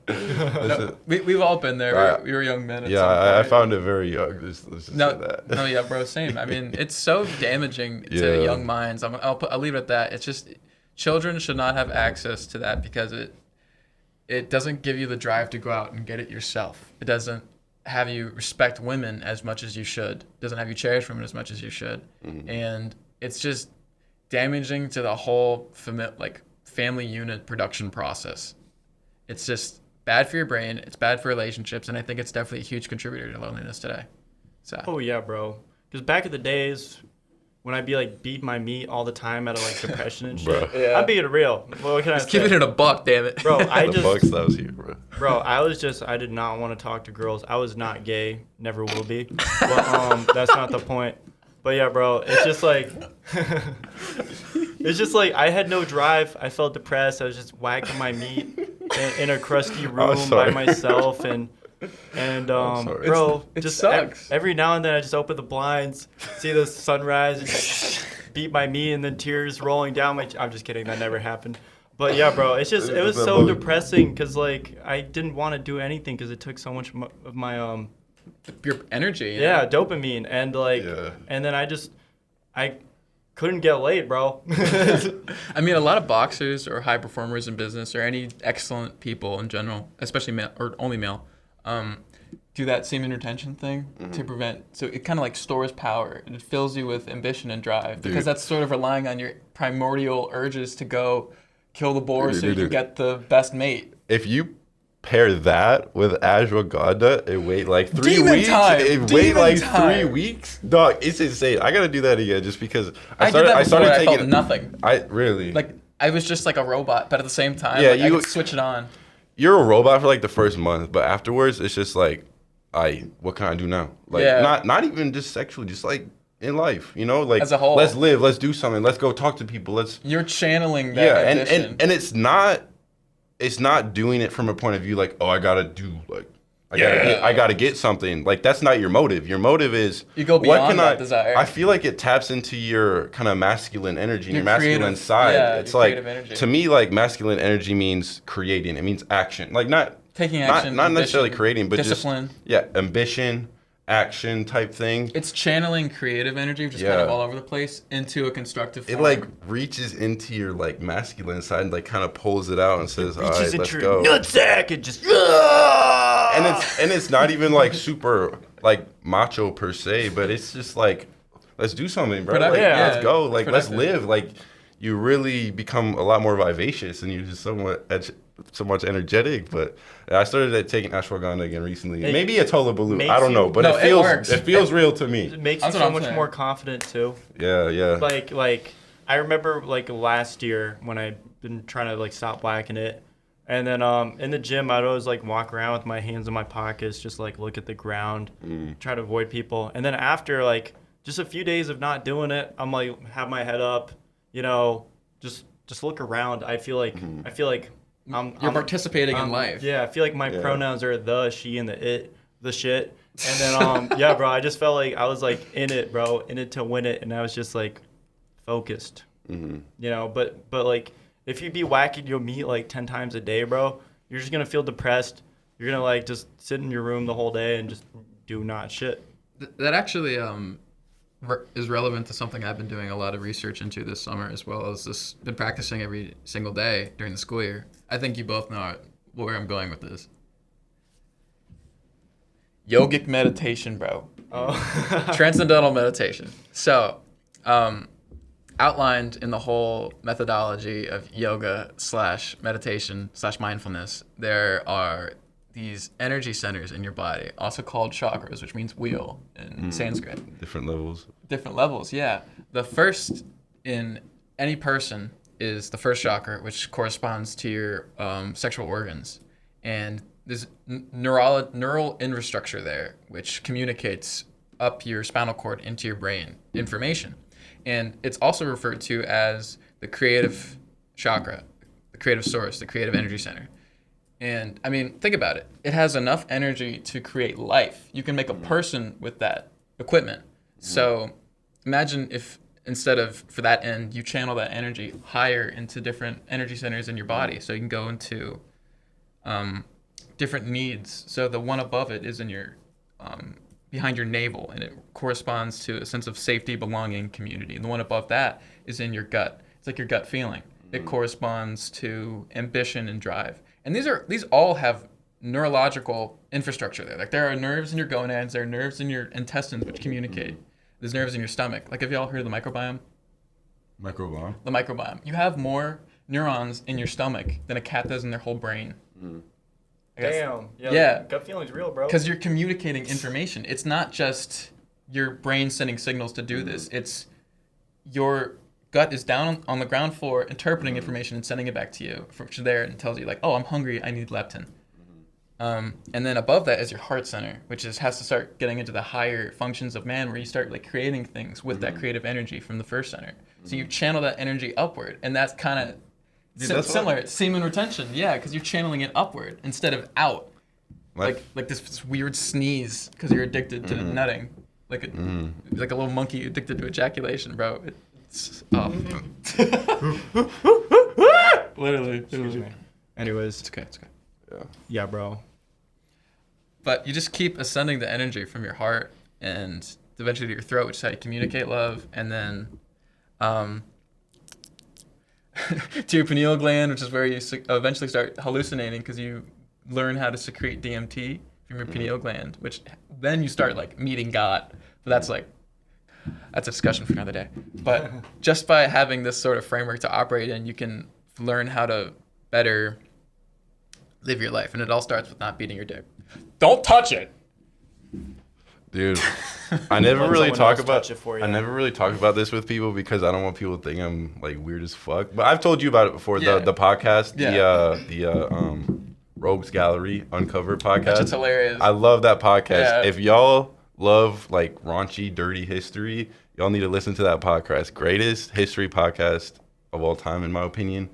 No, we've all been there. Alright. We were young men. At yeah, some I point. found it very young. Let's just say No, that. no, yeah, bro, same. I mean, it's so damaging Yeah. to young minds. I'll leave it at that. It's just children should not have access to that because it doesn't give you the drive to go out and get it yourself. It doesn't have you respect women as much as you should. It doesn't have you cherish women as much as you should. Mm-hmm. And it's just damaging to the whole family unit production process. It's just bad for your brain. It's bad for relationships, and I think it's definitely a huge contributor to loneliness today. So. Oh yeah, bro. Because back in the days when I'd be like beat my meat all the time out of like depression and shit, Bro. Yeah. I'm being real. What can I Just say? keep it in a buck, damn it. Bro, I The buck just, stops here, bro. bro, I did not want to talk to girls. I was not gay, never will be. But that's not the point. But yeah, bro, it's just like, I had no drive. I felt depressed. I was just whacking my meat in a crusty room by sorry. myself, and sorry. bro, It just sucks. every now and then I just open the blinds, see the sunrise, and just beat my meat, and then tears rolling down my. I'm just kidding. That never happened. But yeah, bro, it was so depressing because like I didn't want to do anything because it took so much of my your energy. you Yeah, know? dopamine, and like, Yeah. and then I couldn't get laid, bro. I mean, a lot of boxers or high performers in business or any excellent people in general, especially male or only male, do that semen retention thing to prevent. So it kind of like stores power and it fills you with ambition and drive because Dude. that's sort of relying on your primordial urges to go kill the boar so you Dude. can get the best mate. If you pair that with ashwagandha and wait like 3 Demon weeks, time! wait Demon like time! 3 weeks, dog, it's insane. I gotta do that again just because I did that before. I felt taking. nothing. I really Like I was just like a robot, but at the same time, Yeah, like, I you- could switch it on. you're a robot for like the first month, but afterwards it's just like, what can I do now? Like Yeah. not even just sexually, just like in life, you know, like As a whole. let's live, let's do something, let's go talk to people, let's You're channeling that yeah, ambition. and it's not doing it from a point of view like, oh, I gotta do like I gotta get something. Like that's not your motive. Your motive is You go what beyond can that I, desire. I feel like it taps into your kind of masculine energy and Your your masculine creative- side. yeah, It's your like creative energy. to me, like masculine energy means creating. It means action. Like not Taking action, not necessarily ambition, creating, but discipline. just yeah, ambition, action type thing. It's channeling creative energy, just kind of Yeah. all over the place, into a constructive form. It like reaches into your like masculine side and like kind of pulls it out and says, "All right, Reaches let's into go." your nutsack and just. And it's not even like super like macho per se, but it's just like let's do something, bro. Productive, Like, yeah. let's go. Like let's Productive. live. Like you really become a lot more vivacious and you're just so much energetic. But I started taking ashwagandha again recently. It Maybe a tolabaloo. makes I don't know, you- but No, it it feels works. it feels real to me. It makes That's you what so I'm much saying. more confident too. Yeah. Like I remember like last year when I'd been trying to like stop whacking it, and then in the gym I'd always like walk around with my hands in my pockets, just like look at the ground, try to avoid people. And then after like just a few days of not doing it, I'm like have my head up, you know, just look around. I feel like You're participating in life. Yeah, I feel like my Yeah. pronouns are the, she, and the shit. And then yeah, bro, I just felt like I was like in it, bro, in it to win it, and I was just like focused. You know, but like if you be whacking your meat like 10 times a day, bro, you're just gonna feel depressed. You're gonna like just sit in your room the whole day and just do not shit. That actually is relevant to something I've been doing a lot of research into this summer, as well as been practicing every single day during the school year. I think you both know where I'm going with this. Yogic meditation, bro. Oh. Transcendental meditation. So, outlined in the whole methodology of yoga / meditation / mindfulness, there are these energy centers in your body, also called chakras, which means wheel in Sanskrit. Different levels. Different levels, yeah. The first in any person is the first chakra, which corresponds to your sexual organs. And there's neural infrastructure there, which communicates up your spinal cord into your brain information. And it's also referred to as the creative chakra, the creative source, the creative energy center. And I mean, think about it. It has enough energy to create life. You can make a person with that equipment. So imagine if instead of, for that end, you channel that energy higher into different energy centers in your body. So you can go into different needs. So the one above it is in your, behind your navel, and it corresponds to a sense of safety, belonging, community. And the one above that is in your gut. It's like your gut feeling. It corresponds to ambition and drive. And these all have neurological infrastructure there. Like there are nerves in your gonads, there are nerves in your intestines which communicate. There's nerves in your stomach. Like have you all heard of the microbiome? Microbiome. The microbiome. You have more neurons in your stomach than a cat does in their whole brain. I guess- Damn. Yeah. Gut feeling's real, bro. Because you're communicating information. It's not just your brain sending signals to do this. It's your gut is down on the ground floor interpreting information and sending it back to you, which is there and tells you like, oh, I'm hungry, I need leptin. And then above that is your heart center, which has to start getting into the higher functions of man, where you start like creating things with that creative energy from the first center. So you channel that energy upward, and that's kind of that's similar. Semen retention, yeah, because you're channeling it upward instead of out. Like this weird sneeze because you're addicted to nutting, like a little monkey addicted to ejaculation, bro. It's literally. Anyways, It's okay. It's okay. yeah. yeah, bro. But you just keep ascending the energy from your heart and eventually to your throat, which is how you communicate love, and then to your pineal gland, which is where you eventually start hallucinating because you learn how to secrete DMT from your pineal gland, which then you start like meeting God. But that's a discussion for another day. But just by having this sort of framework to operate in, you can learn how to better live your life. And it all starts with not beating your dick. Don't touch it. Dude, I never Let really someone talk else about touch it for you. I never really talk about this with people because I don't want people to think I'm like weird as fuck. But I've told you about it before. Yeah. The podcast, Yeah. the Rogues Gallery Uncovered podcast. That's just hilarious. I love that podcast. Yeah. If y'all love like raunchy, dirty history, y'all need to listen to that podcast. Greatest history podcast of all time, in my opinion.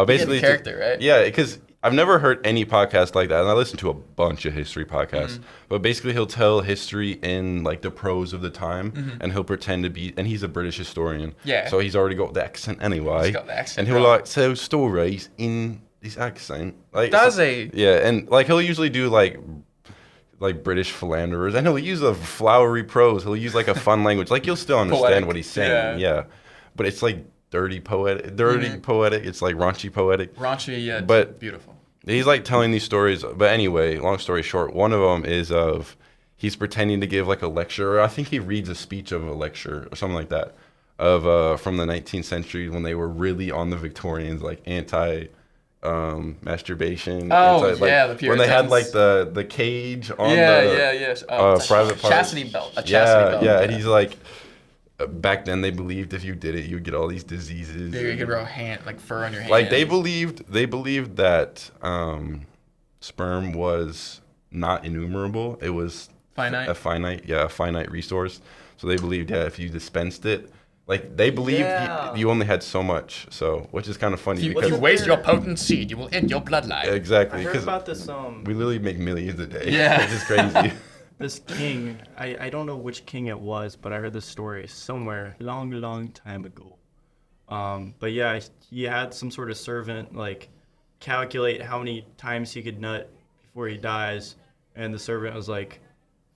Basically, the character, right? Yeah, because I've never heard any podcast like that, and I listen to a bunch of history podcasts. Mm-hmm. But basically, he'll tell history in like the prose of the time, and he'll pretend to be. And he's a British historian. Mm-hmm. Yeah. So he's already got the accent anyway. He's got the accent, and he'll bro. like tell stories in this accent. Like, Does he? Yeah, and like he'll usually do like British philanderers, and he'll use a flowery prose. He'll use like a fun language. Like you'll still understand Poetic. what he's saying. Yeah. But it's like dirty poetic. It's like raunchy poetic. Raunchy, yeah, But- beautiful. He's like telling these stories. But anyway, long story short, one of them is of he's pretending to give like a lecture. Or I think he reads a speech of a lecture or something like that of from the 19th century when they were really on the Victorians, like anti masturbation. Oh, anti, like, yeah, the when they had Puritans. like the cage on Yeah. private parts. Chastity belt. A chastity belt. Yeah, and he's like, back then they believed if you did it, you'd get all these diseases. Yeah, you could grow like fur on your hand. Like they believed that sperm was not innumerable. It was Finite? a finite resource. So they believed if you dispensed it, like they believed Yeah. you only had so much. So which is kind of funny If because you waste your potent seed, you will end your bloodline. exactly I heard because about this we literally make millions a day. Yeah. Which is crazy. this king. I don't know which king it was, but I heard this story somewhere long time ago. But yeah, he had some sort of servant like calculate how many times he could nut before he dies, and the servant was like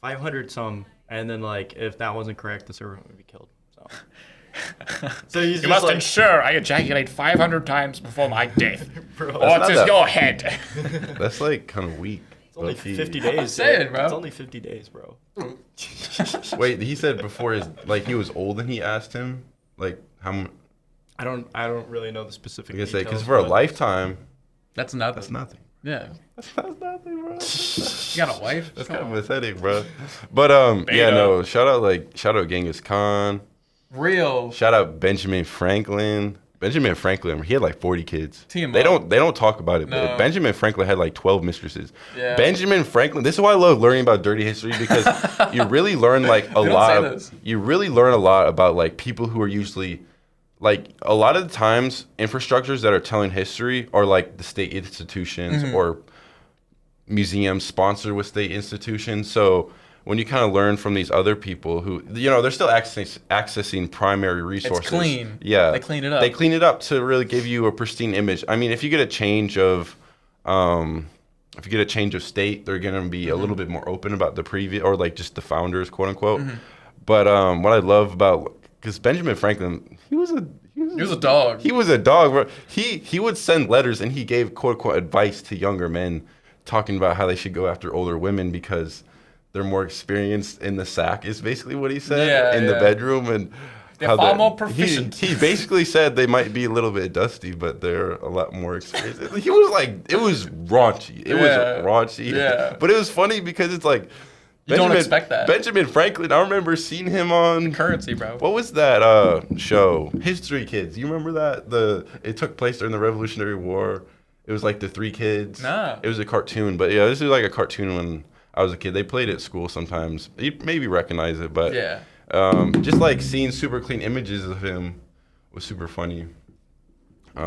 500 some, and then like if that wasn't correct, the servant would be killed. So he's You just must like, ensure I ejaculate 500 times before my death, bro, or not it is that- your head. That's like kind of weak. it's only low-key. 50 days. I'm saying, dude. bro. It's only 50 days, bro. Wait, he said before his like he was old and he asked him like how much. I don't really know the specific. I say because details, for a but- lifetime, That's nothing. that's nothing. Yeah. That's nothing, bro. You got a wife? That's Come kind on. of pathetic, bro. But yeah, Beta. no. Shout out Genghis Khan. Real. Shout out Benjamin Franklin. Benjamin Franklin, he had like 40 kids. Team they up. don't talk about it, No. but Benjamin Franklin had like 12 mistresses. Yeah. Benjamin Franklin. This is why I love learning about dirty history because you really learn like a don't lot. say this. You really learn a lot about like people who are usually like a lot of the times infrastructures that are telling history are like the state institutions Mm-hmm. or museums sponsored with state institutions. So when you kind of learn from these other people who, they're still accessing primary resources. clean. Yeah. They clean it up. They clean it up to really give you a pristine image. I mean, if you get a change of, state, they're going to be a little bit more open about the previous, or like just the founders, quote unquote. But what I love about, because Benjamin Franklin, he was a dog. He was a dog, bro. He would send letters and he gave quote unquote advice to younger men, talking about how they should go after older women because they're more experienced in the sack. Is basically what he said Yeah, in the yeah. bedroom, and They're far more proficient. He basically said they might be a little bit dusty, but they're a lot more experienced. He was like, it was raunchy. It was Yeah. raunchy. Yeah. But it was funny because it's like You don't expect that. Benjamin Franklin. I remember seeing him on Currency, bro. what was that show? History Kids. You remember that? It took place during the Revolutionary War. It was like the Three Kids. Nah. It was a cartoon, but yeah, this is like a cartoon when I was a kid. They played it at school sometimes. You maybe recognize it, but Yeah. just like seeing super clean images of him was super funny.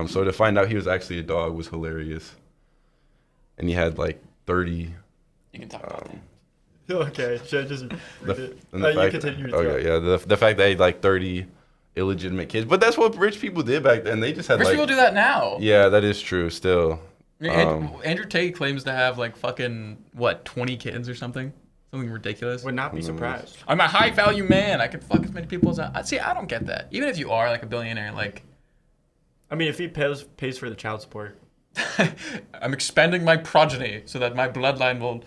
So to find out he was actually a dog was hilarious. And he had like 30. You can talk about that. Okay, should I just read The, it? and the You fact, continue to okay, yeah, the fact that he had like 30 illegitimate kids, but that's what rich people did back then. They just had Rich like, people do that now. yeah, that is true. Still, Andrew Tate claims to have like fucking 20 kids or something ridiculous. Would not be surprised. I'm a high value man. I could fuck as many people as I see. I don't get that. Even if you are like a billionaire, like I mean, if he pays for the child support. I'm expanding my progeny so that my bloodline will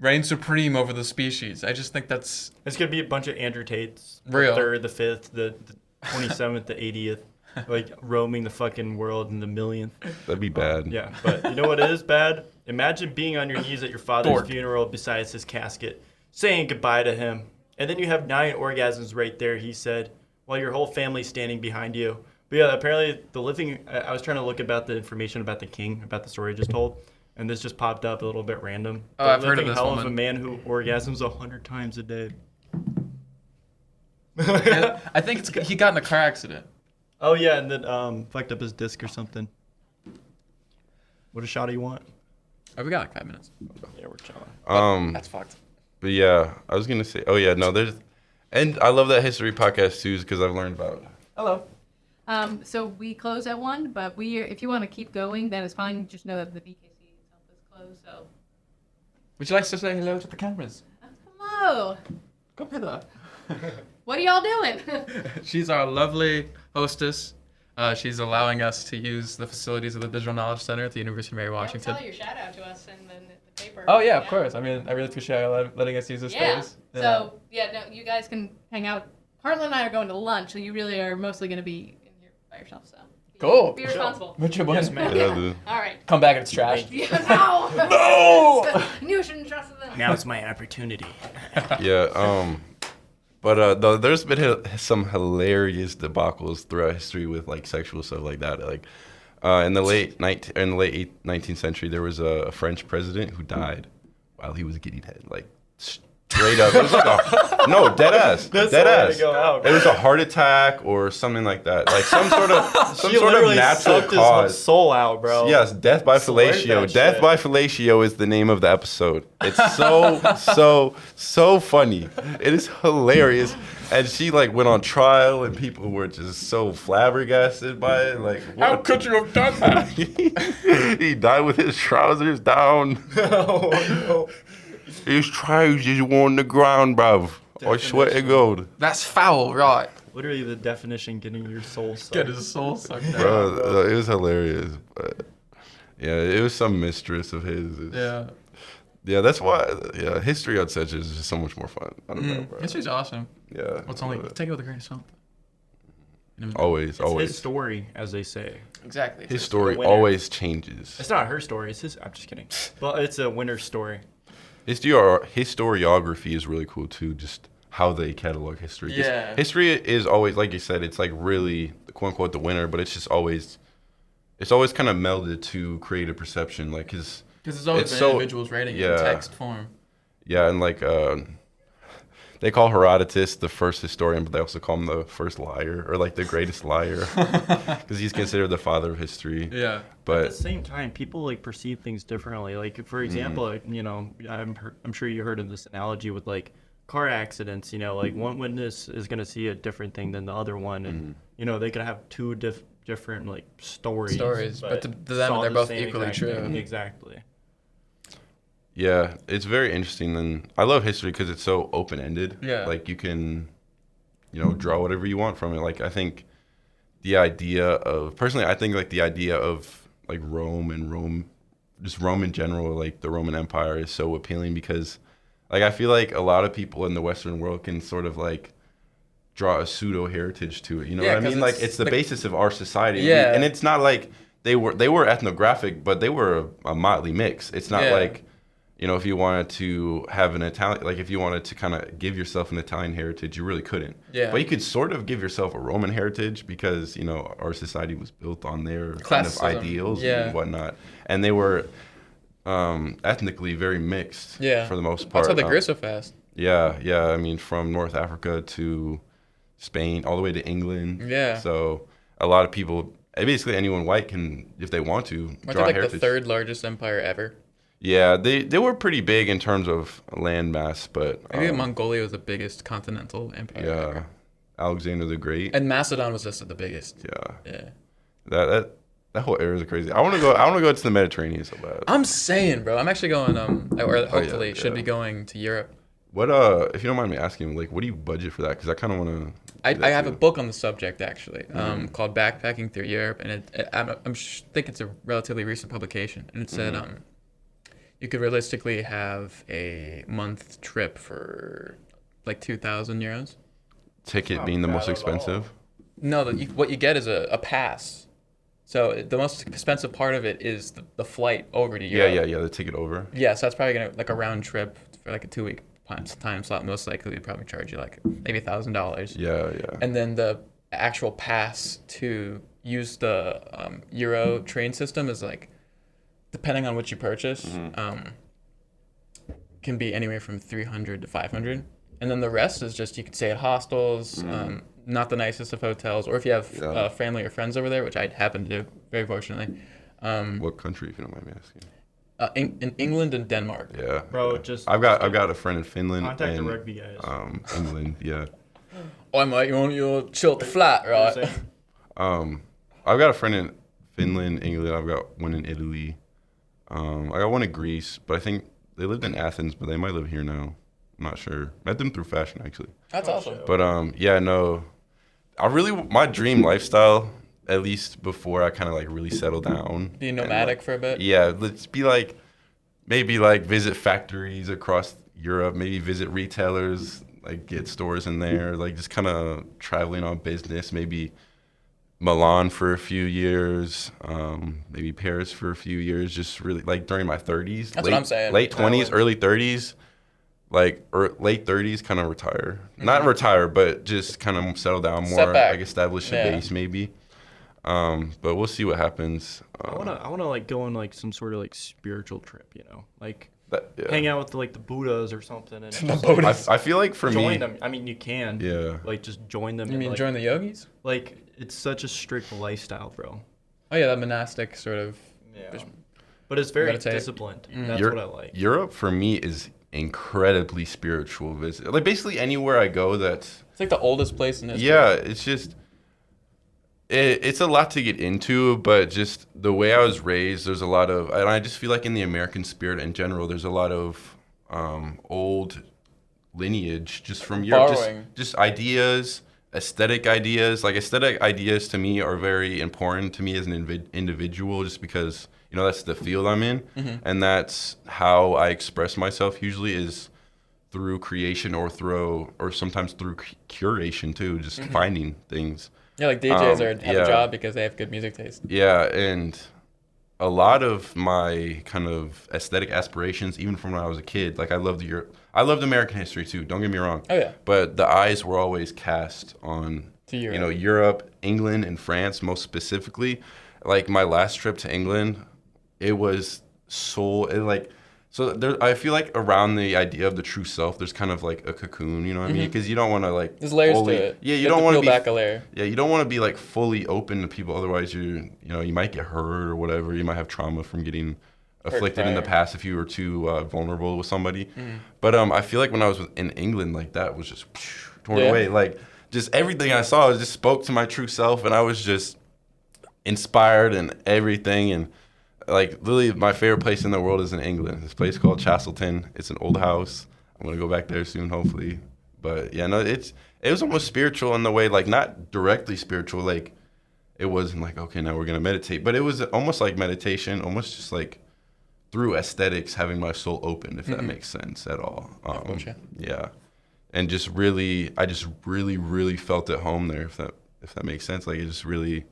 reign supreme over the species. I just think that's It's gonna be a bunch of Andrew Tates. Real. The 3rd, the 5th, the 27th, the 80th, like roaming the fucking world in the millionth. That'd be bad. Yeah, but you know what is bad? Imagine being on your knees at your father's Dork. funeral beside his casket, saying goodbye to him, and then you have 9 orgasms right there, he said, while your whole family's standing behind you. But yeah, apparently I was trying to look about the information about the king, about the story I just told, and this just popped up a little bit random. Oh, The I've heard of living this hell woman. of a man who orgasms 100 times a day. I think he got in a car accident. Oh yeah, and then fucked up his disc or something. What a shot do you want? Oh, we got like 5 minutes. Yeah, we're chilling. That's fucked. But yeah, I was gonna say. Oh yeah, no, and I love that history podcast too, because I've learned about. Hello. So we close at 1, but if you want to keep going, then it's fine. Just know that the BKC itself is closed. So Would you like to say hello to the cameras? hello, Come hither. what are y'all doing? She's our lovely hostess. She's allowing us to use the facilities of the Digital Knowledge Center at the University of Mary Washington. Tell your shout out to us in the paper. Oh yeah, of course. I mean, I really appreciate you letting us use this Yeah. space. So no, you guys can hang out. Harlan and I are going to lunch, so you really are mostly going to be in here by yourself. So Cool. be responsible. Richard, Yes, ma'am. Yeah, dude. All right. Come back and it's trash. Yeah, no. No! You shouldn't trust them. Now it's my opportunity. Yeah. But there's been some hilarious debacles throughout history with like sexual stuff like that. Like in the late 19th century, there was a French president who died while he was getting head. Like straight up, it was like no dead ass, That's dead the way to ass. go out, It was a heart attack or something like that. Like some sort of She literally natural sucked his cause. soul out, bro. Yes, death by Slurred fellatio. that Death shit. by fellatio is the name of the episode. It's so funny. It is hilarious. And she like went on trial, and people were just so flabbergasted by it. Like, How what? could you have done that? He died with his trousers down. Oh, no. His trousers were on the ground, bruv. I swear to God. That's foul, right? Literally the definition getting your soul sucked. Get his soul sucked out. Bro, it was hilarious. But yeah, it was some mistress of his. Yeah. Yeah, that's why. Yeah, history on such is just so much more fun. I don't know, bro. History's awesome. Yeah. What's only take it with a grain of salt. Always, It's always. his story, as they say. Exactly. His story winner. always changes. It's not her story. It's his. I'm just kidding. But it's a winner's story. Historiography is really cool too. Just how they catalog history. 'Cause Yeah. history is always, like you said, it's like really quote unquote the winner, but it's just always, it's always kind of melded to create a perception. Like, Because it's always it's been so- individuals writing it yeah. in text form. yeah, and like they call Herodotus the first historian, but they also call him the first liar or like the greatest liar because he's considered the father of history. Yeah. At the But same time, people like perceive things differently. Like for example, like, you know, I'm sure you heard of this analogy with like car accidents. You know, like one witness is gonna see a different thing than the other one, and you know they could have two different like stories. But to them, saw they're the both same equally exact true. thing. Exactly. yeah, it's very interesting. And I love history because it's so open ended. Yeah. Like you can, you know, draw whatever you want from it. Like I think the idea of personally, I think like the idea of like Rome, just Rome in general, like the Roman Empire is so appealing because like I feel like a lot of people in the Western world can sort of like draw a pseudo heritage to it. You know Yeah, what I 'cause mean? Like it's it's the like- basis of our society. Yeah. And it's not like they were ethnographic, but they were a motley mix. It's not Yeah. like, you know, if you wanted to have an Italian, like if you wanted to kind of give yourself an Italian heritage, you really couldn't. Yeah. But you could sort of give yourself a Roman heritage because, you know, our society was built on their kind of Classicism. ideals Yeah. and whatnot. And they were ethnically very mixed Yeah. for the most part. That's how they grew so fast. Yeah, yeah. I mean, from North Africa to Spain, all the way to England. Yeah. So a lot of people, basically anyone white can, if they want to, Weren't they draw like heritage. the third largest empire ever? Yeah, they were pretty big in terms of land mass, but Maybe Mongolia was the biggest continental empire yeah, ever. Alexander the Great. And Macedon was just the biggest. Yeah, Yeah. that That whole area is crazy. I want to go. I want to go to the Mediterranean so bad. I'm saying, bro. I'm actually going. Or hopefully yeah, should be yeah. going to Europe. What if you don't mind me asking, like, what do you budget for that? Because I kind of want to. I have a book on the subject actually, called Backpacking Through Europe, and think it's a relatively recent publication, and it said you could realistically have a month trip for like 2,000 euros. Ticket being the most expensive. No, what you get is a pass. So the most expensive part of it is the flight over to Europe. Yeah. The ticket over. Yeah, so that's probably gonna like a round trip for like a 2-week time slot. Most likely, would probably charge you like maybe $1,000. Yeah. And then the actual pass to use the Euro train system is like, depending on what you purchase, can be anywhere from 300 to 500. And then the rest is just you could stay at hostels, not the nicest of hotels, or if you have family or friends over there, which I happen to do, very fortunately. What country, if you don't mind me asking? In England and Denmark. Yeah. Bro, just I've got a friend in Finland contact the and rugby guys. England. Yeah. Oh, mate, you want your chill at the flat, right? I've got a friend in Finland, England. I've got one in Italy. I got one in Greece, but I think they lived in Athens, but they might live here now. I'm not sure. Met them through fashion actually. That's awesome. But yeah, no. My dream lifestyle, at least before I kind of like really settle down. Be and, nomadic like, for a bit. Yeah, let's be like, maybe like visit factories across Europe, maybe visit retailers, like get stores in there, like just kind of traveling on business, maybe Milan for a few years, maybe Paris for a few years, just really like during my 30s. That's what I'm saying. Late 20s, early 30s, like or late 30s, kind of retire. Not retire, but just kind of settle down more, Step back. like establish a base maybe. But we'll see what happens. I wanna like go on like some sort of like spiritual trip, you know, like Yeah. hang out with like the Buddhas or something, and just, I feel like for join me, them. I mean, you can. Yeah. Like just join them. You and, mean like, join the yogis? Like it's such a strict lifestyle, bro. Oh yeah, that monastic sort of. Yeah. But it's very Meditate. disciplined. That's Europe, what I like. Europe for me is incredibly spiritual visit. Like basically anywhere I go, that's It's like the oldest place in history. yeah. It's just it's a lot to get into, but just the way I was raised, there's a lot of, and I just feel like in the American spirit in general, there's a lot of old lineage just from Europe, Borrowing. just ideas, aesthetic ideas. Like aesthetic ideas to me are very important to me as an individual, just because you know that's the field I'm in, and that's how I express myself. Usually is through creation or sometimes through curation too, just finding things. Yeah, like DJs have yeah. a job because they have good music taste. Yeah, and a lot of my kind of aesthetic aspirations, even from when I was a kid, like I loved American history too. Don't get me wrong. Oh yeah. But the eyes were always cast on To Europe. you know Europe, England, and France most specifically. Like my last trip to England, it was so there. I feel like around the idea of the true self, there's kind of like a cocoon. You know what I mean? Because you don't want to like There's layers fully, to it. Yeah, you have don't to want to peel be back a layer. yeah, you don't want to be like fully open to people. Otherwise, you might get hurt or whatever. You might have trauma from getting afflicted in the prior. past if you were too vulnerable with somebody. But I feel like when I was in England, like that was just torn Yeah. away. Like just everything I saw just spoke to my true self, and I was just inspired and everything. And like literally, my favorite place in the world is in England. This place called Chastleton. It's an old house. I'm gonna go back there soon, hopefully. But yeah, no, it was almost spiritual in the way, like not directly spiritual, like it wasn't like okay, now we're gonna meditate, but it was almost like meditation, almost just like through aesthetics, having my soul open, if that makes sense at all. Gotcha. Yeah, and just really, I just really felt at home there, if that makes sense. Like it just really,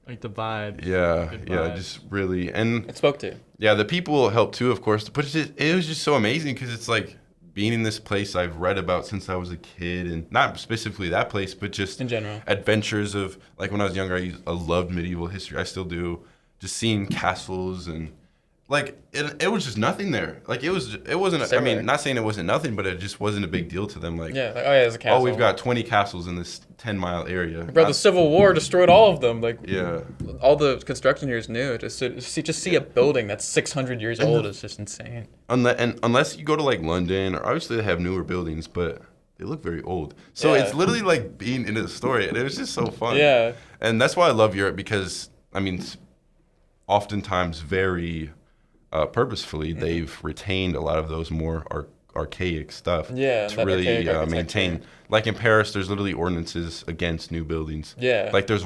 Like the vibe. yeah, Good yeah, vibes. just really, and It spoke to you. yeah, the people helped too, of course. But it was just so amazing because it's like being in this place I've read about since I was a kid, and not specifically that place, but just In general. adventures of like when I was younger. I loved medieval history. I still do. Just seeing castles and like it was just nothing there. Like it wasn't. I Similar. mean, not saying it wasn't nothing, but it just wasn't a big deal to them. Like Yeah. Like, oh yeah, there's a castle. oh, we've got 20 castles in this 10-mile area. Bro, the Civil War destroyed all of them. Like Yeah. all the construction here is new. Just see a building that's 600 years old is just insane. Unless you go to like London, or obviously they have newer buildings, but they look very old. So Yeah. it's literally like being in the story, and it was just so fun. Yeah. And that's why I love Europe, because I mean, oftentimes very purposefully, they've retained a lot of those more archaic stuff Yeah, to that really archaic architecture. maintain. Like in Paris, there's literally ordinances against new buildings. Yeah. Like I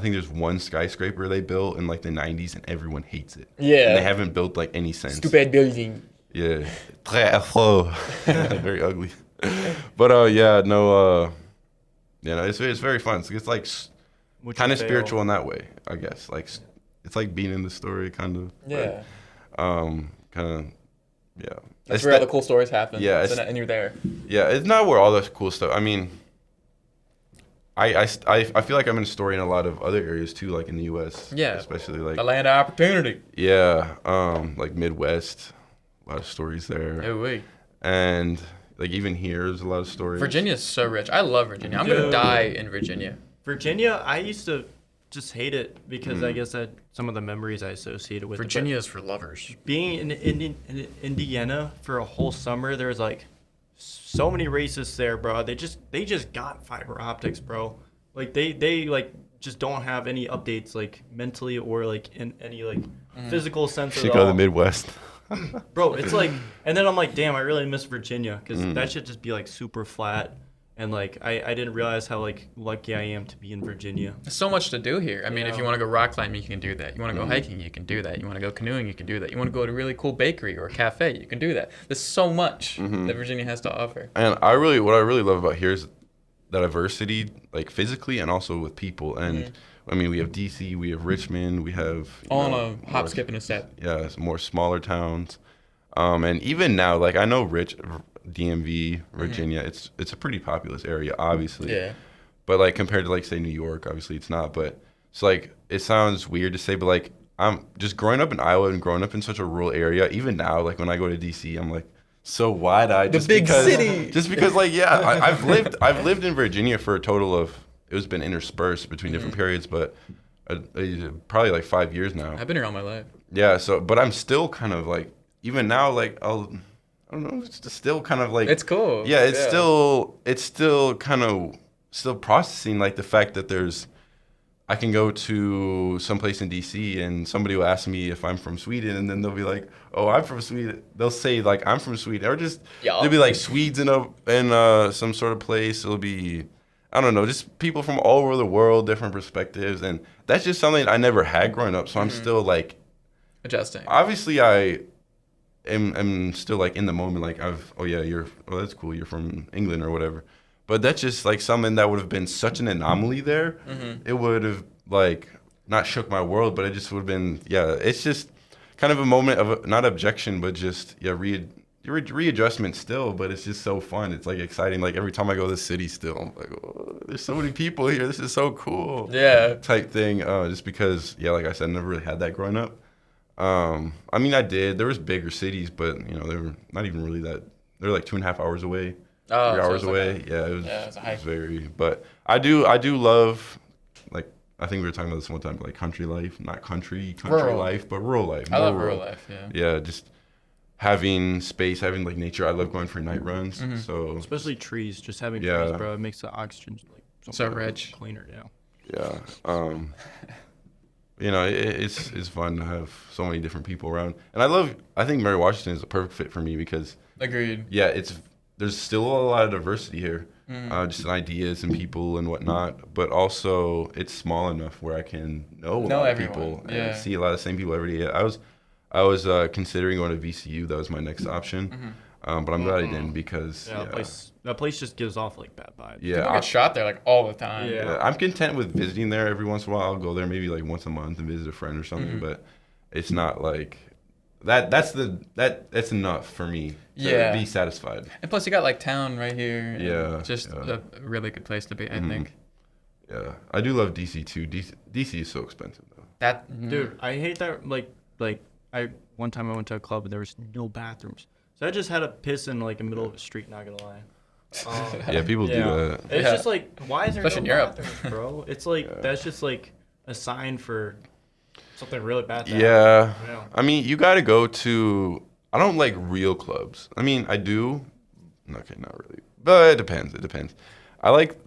think there's one skyscraper they built in like the 90s and everyone hates it. Yeah. And they haven't built like any since. Stupid building. Yeah. Très affreux. Very ugly. But yeah, no, it's very fun. It's like Which kind you of fail. spiritual in that way, I guess. Like it's like being in the story, kind of. Yeah. Kind of. Yeah. That's It's where all that- the cool stories happen. Yeah, And you're there. Yeah, it's not where all the cool stuff. I mean, I feel like I'm in a story in a lot of other areas too, like in the U.S. Yeah. Especially like The land of opportunity. yeah, like Midwest, a lot of stories there, Oh, wait. and like even here, there's a lot of stories. Virginia's so rich. I love Virginia. I'm gonna Dude. die in Virginia. Virginia, I used to just hate it because I guess that some of the memories I associated with it, but Virginia is for lovers. being in Indiana for a whole summer, there was like so many racists there, bro. They just got fiber optics, bro. Like they like just don't have any updates like mentally or like in any like physical sense Should at go to all. the Midwest. Bro, it's like, and then I'm like, damn, I really miss Virginia because that should just be like super flat. And like, I didn't realize how like lucky I am to be in Virginia. There's so much to do here. I mean, if Yeah. you want to go rock climbing, you can do that. You want to go hiking, you can do that. You want to go canoeing, you can do that. You want to go to a really cool bakery or a cafe, you can do that. There's so much that Virginia has to offer. And what I really love about here is the diversity, like physically and also with people. And I mean, we have DC, we have Richmond, we have All on a hop, more- skip, and a step. Yeah, it's more smaller towns. And even now, like I know DMV, Virginia, it's a pretty populous area, obviously. Yeah. But like compared to like say New York, obviously it's not. But it's like it sounds weird to say, but like I'm just growing up in Iowa and growing up in such a rural area. Even now, like when I go to DC, I'm like so wide-eyed. The just big because, city. Just because, like, yeah, I've lived in Virginia for a total of it was been interspersed between different periods, but probably like 5 years now. I've been here all my life. Yeah. So, but I'm still kind of like even now, like I don't know, it's just still kind of like It's cool. yeah, it's still kind of still processing like the fact that I can go to someplace in DC and somebody will ask me if I'm from Sweden and then they'll be like, "Oh, I'm from Sweden." They'll say like, "I'm from Sweden," or just Yeah. there'll be like Swedes in some sort of place. It'll be I don't know, just people from all over the world, different perspectives, and that's just something I never had growing up. So I'm still like, Adjusting. obviously I am still like in the moment, like that's cool, you're from England or whatever. But that's just like something that would have been such an anomaly there. It would have like not shook my world, but it just would have been it's just kind of a moment of not objection, but just readjustment still. But it's just so fun. It's like exciting. Like every time I go to the city, still I'm like, oh, there's so many people here. This is so cool. Yeah. Type thing. Just because like I said, I never really had that growing up. I mean, I did. There was bigger cities, but they were not even really that. They're like 2.5 hours away, Oh, 3 so hours it's like away. Yeah, it was. it's a hike. Very. But I do love, like I think we were talking about this one time, like country life, not country Rural. life, but rural life. I more love rural life, yeah. Yeah, just having space, having like nature. I love going for night runs. Mm-hmm. So Especially trees, just having Yeah. trees, bro. It makes the oxygen like So much rich. cleaner. Yeah. yeah. It's fun to have so many different people around, and I think Mary Washington is a perfect fit for me because Agreed. there's still a lot of diversity here, just in ideas and people and whatnot, but also it's small enough where I can know a Know lot everyone, of people yeah. and see a lot of the same people every day. I was considering going to VCU. That was my next option, but I'm glad I didn't because Yeah, that place just gives off like bad vibes. yeah, People get shot there like all the time. Yeah. yeah, I'm content with visiting there every once in a while. I'll go there maybe like once a month and visit a friend or Mm-hmm. something, but it's not like that. That's enough for me to Yeah. be satisfied. And plus, you got like town right here. and Yeah, Just yeah. a really good place to be, I think. Yeah, I do love DC too. DC is so expensive though. That Dude, I hate that. One time I went to a club and there was no bathrooms, so I just had to piss in like the middle of the street. Not gonna lie. Yeah, people do that. It's Yeah. just like, why is there Especially no in Europe. bathrooms, bro? It's like that's just like a sign for something really bad. To Yeah. happen. Yeah. I mean, you got to go to. I don't like real clubs. I mean, I do. Okay, not really, but it depends. It depends. I like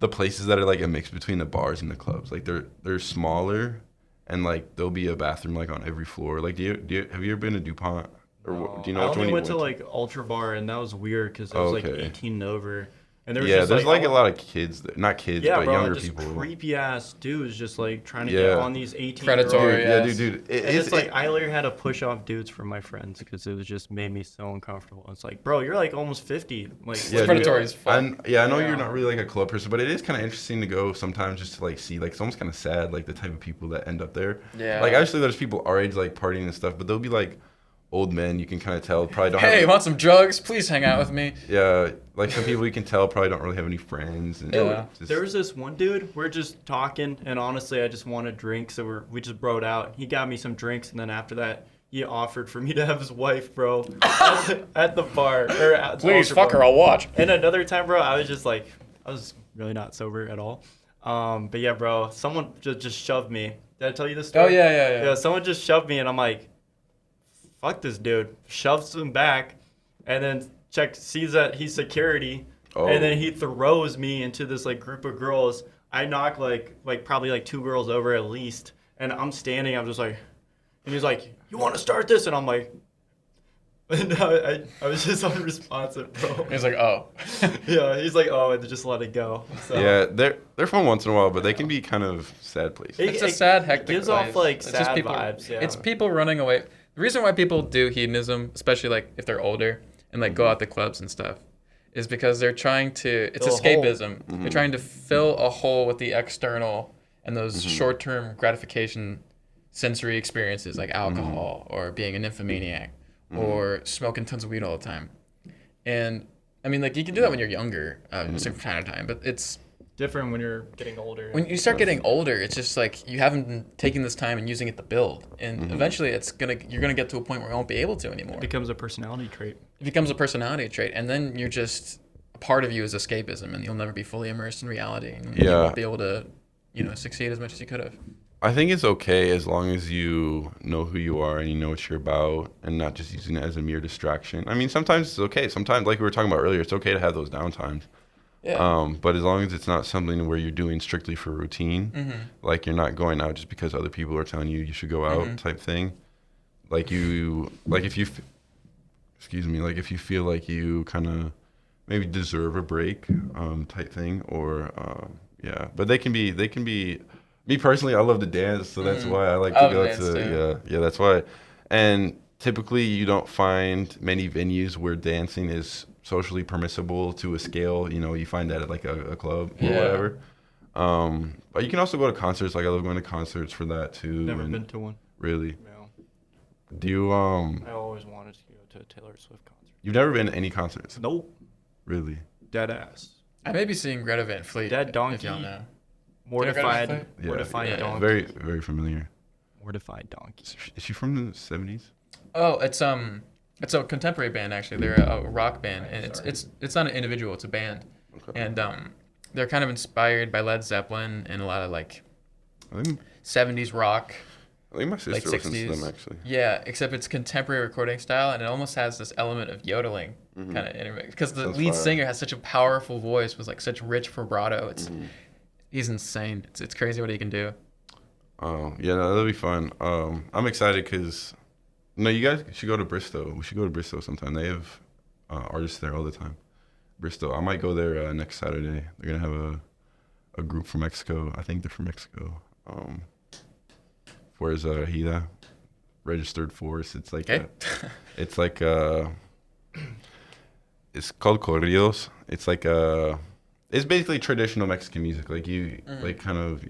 the places that are like a mix between the bars and the clubs. Like they're smaller, and like there'll be a bathroom like on every floor. Like, have you ever been to DuPont? Or do you know I which one only you went to like Ultra Bar, and that was weird because it was like Okay. 18 and over. And there was Yeah, just, there's like I a lot of kids, not kids, yeah, but bro, younger just people. creepy ass dudes just like trying to Yeah. get on these 18 Predatory, Yeah, yes. dude. And it's like I literally had to push off dudes from my friends because it was just made me so uncomfortable. It's like, bro, you're like almost 50. Like, Yeah, what predatory do as you- fuck. I know Yeah. you're not really like a club person, but it is kind of interesting to go sometimes just to like see. Like, it's almost kind of sad, like the type of people that end up there. Yeah. Like, actually, there's people our age like partying and stuff, but they'll be like old men. You can kind of tell probably don't. Hey, have, want some drugs? Please hang out with me. Yeah, like some people you can tell probably don't really have any friends. And Yeah. just- There was this one dude. We're just talking, and honestly, I just wanted drinks, so we just broed out. He got me some drinks, and then after that, he offered for me to have his wife, bro, at the bar. Or at the Please, Ultra fuck Bar. her. I'll watch. And another time, bro, I was just like, I was really not sober at all. But yeah, bro, someone just shoved me. Did I tell you this story? Oh yeah. Yeah, someone just shoved me, and I'm like, fuck this dude. Shoves him back, and then sees that he's security, Oh. and then he throws me into this like group of girls. I knock like probably like 2 girls over at least, and I'm standing. I'm just like, and he's like, "You want to start this?" And I'm like, and I was just unresponsive, bro. He's like, oh. Yeah, he's like, "Oh," and just let it go. So, Yeah, they're fun once in a while, but they can be kind of sad places. It's a sad, hectic It gives place. off like It's sad just people, vibes. Yeah. It's people running away. The reason why people do hedonism, especially like if they're older and like go out to clubs and stuff, is because they're trying to. It's Fill a hole. escapism. They're trying to fill a hole with the external and those short-term gratification, sensory experiences like alcohol or being a nymphomaniac or smoking tons of weed all the time. And I mean, like you can do that when you're younger, from time to time, but it's different when you're getting older. when you start getting older, it's just like you haven't been taking this time and using it to build, and eventually you're gonna get to a point where you won't be able to anymore. It becomes a personality trait. It becomes a personality trait, and then you're just a part of you is escapism, and you'll never be fully immersed in reality. And you Yeah. won't be able to, succeed as much as you could have. I think it's okay as long as you know who you are and you know what you're about and not just using it as a mere distraction. I mean, sometimes it's okay. Sometimes, like we were talking about earlier, it's okay to have those downtimes. Yeah. But as long as it's not something where you're doing strictly for routine, Mm-hmm. like you're not going out just because other people are telling you should go out type thing. Like if you feel like you kind of maybe deserve a break, type thing, or yeah. But they can be. Me personally, I love to dance, so that's why I like to I go love to dance, too. yeah, that's why. And typically, you don't find many venues where dancing is socially permissible to a scale. You find that at like a club or Yeah. whatever. But you can also go to concerts. Like I love going to concerts for that too. Never and been to one. Really? No. Do you I always wanted to go to a Taylor Swift concert. You've never been to any concerts? Nope. Really? Dead ass. I may be seeing Greta Van Fleet. Dead If donkey. y'all know. Mortified. Taylor Yeah. Mortified Yeah. donkey. Very, very familiar. Mortified donkey. Is she from the 70s? Oh, it's a contemporary band actually. They're a rock band, and it's not an individual. It's a band, Okay. and they're kind of inspired by Led Zeppelin and a lot of like I think 70s rock. my sister Like listens to 60s. them actually. Yeah, except it's contemporary recording style, and it almost has this element of yodeling kind of intermixed. Because the Sounds lead fire. singer has such a powerful voice with like such rich vibrato. He's insane. It's crazy what he can do. Oh, yeah, no, that'll be fun. I'm excited because, you guys should go to Bristol. We should go to Bristol sometime. They have artists there all the time. Bristol. I might go there next Saturday. They're going to have a group from Mexico. I think they're from Mexico. Where's Hida? Registered Force. It's like, Okay. it's like, it's called corridos. It's like it's basically traditional Mexican music, like like kind of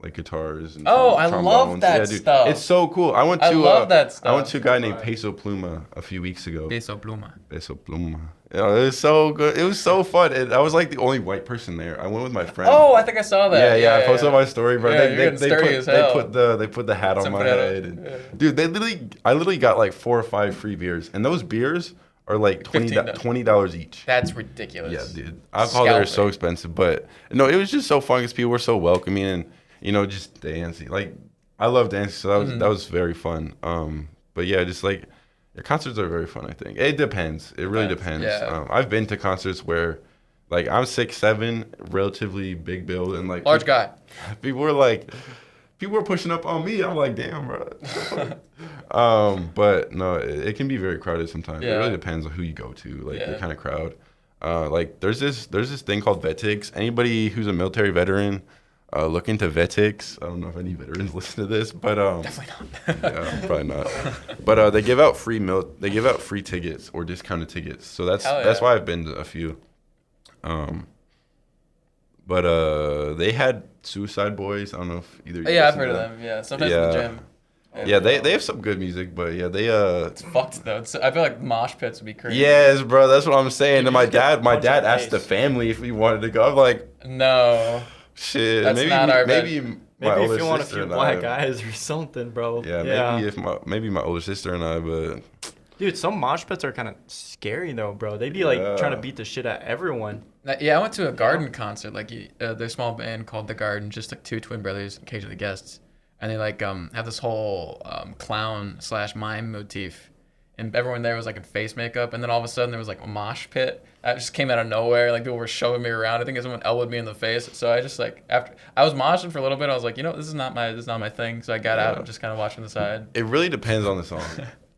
like guitars. And Oh, I love trombones. that stuff. It's so cool. I went to I love that stuff. I went to a guy named Peso Pluma a few weeks ago. Peso Pluma. Peso Pluma. Yeah, it was so good. It was so fun. I was like the only white person there. I went with my friend. Oh, I think I saw that. Yeah, I posted on my story, bro. Yeah, you're getting sturdy as hell. They put the hat on my Sombrero. head, and, dude. I literally got like 4 or 5 free beers, and those beers are like $20 each. That's ridiculous. Yeah, dude. Alcohol there is so expensive, but no, it was just so fun because people were so welcoming and just dancing. Like I love dancing, so that was very fun. But yeah, just like your concerts are very fun. I think it depends. It really depends. Yeah. I've been to concerts where, like, I'm 6'7", relatively big build, and like Large guy. people were like, people are pushing up on me. I'm like, damn, bro. But no, it can be very crowded sometimes. It Yeah. really depends on who you go to, like the Yeah. kind of crowd. Like there's this thing called Vetix. Anybody who's a military veteran, look into Vetix. I don't know if any veterans listen to this, but Definitely not. yeah, probably not. But they give out they give out free tickets or discounted tickets. So that's Hell that's yeah. why I've been to a few. But they had Suicide Boys. I don't know if either. Yeah, I've heard of them. Yeah, sometimes in the Yeah. gym. Yeah, they have some good music, but yeah, they It's fucked though. I feel like mosh pits would be crazy. Yes, bro, that's what I'm saying. And my just get dad punched in the asked the face. family if we wanted to go. I'm like, No. shit, That's maybe not our maybe my Maybe older if you want a sister few and black I. guys or something, bro. Yeah, maybe my older sister and I, but Dude, some mosh pits are kind of scary though, bro. They be like Yeah. trying to beat the shit out of everyone. Yeah, I went to a Garden concert. Like, their small band called The Garden, just like two twin brothers, occasionally guests, and they like have this whole clown/mime motif, and everyone there was like in face makeup, and then all of a sudden there was like a mosh pit that just came out of nowhere. Like people were shoving me around. I think someone elbowed me in the face. So I just like after I was moshing for a little bit, I was like, this is not my thing. So I got out and just kind of watching the side. it really depends on the song.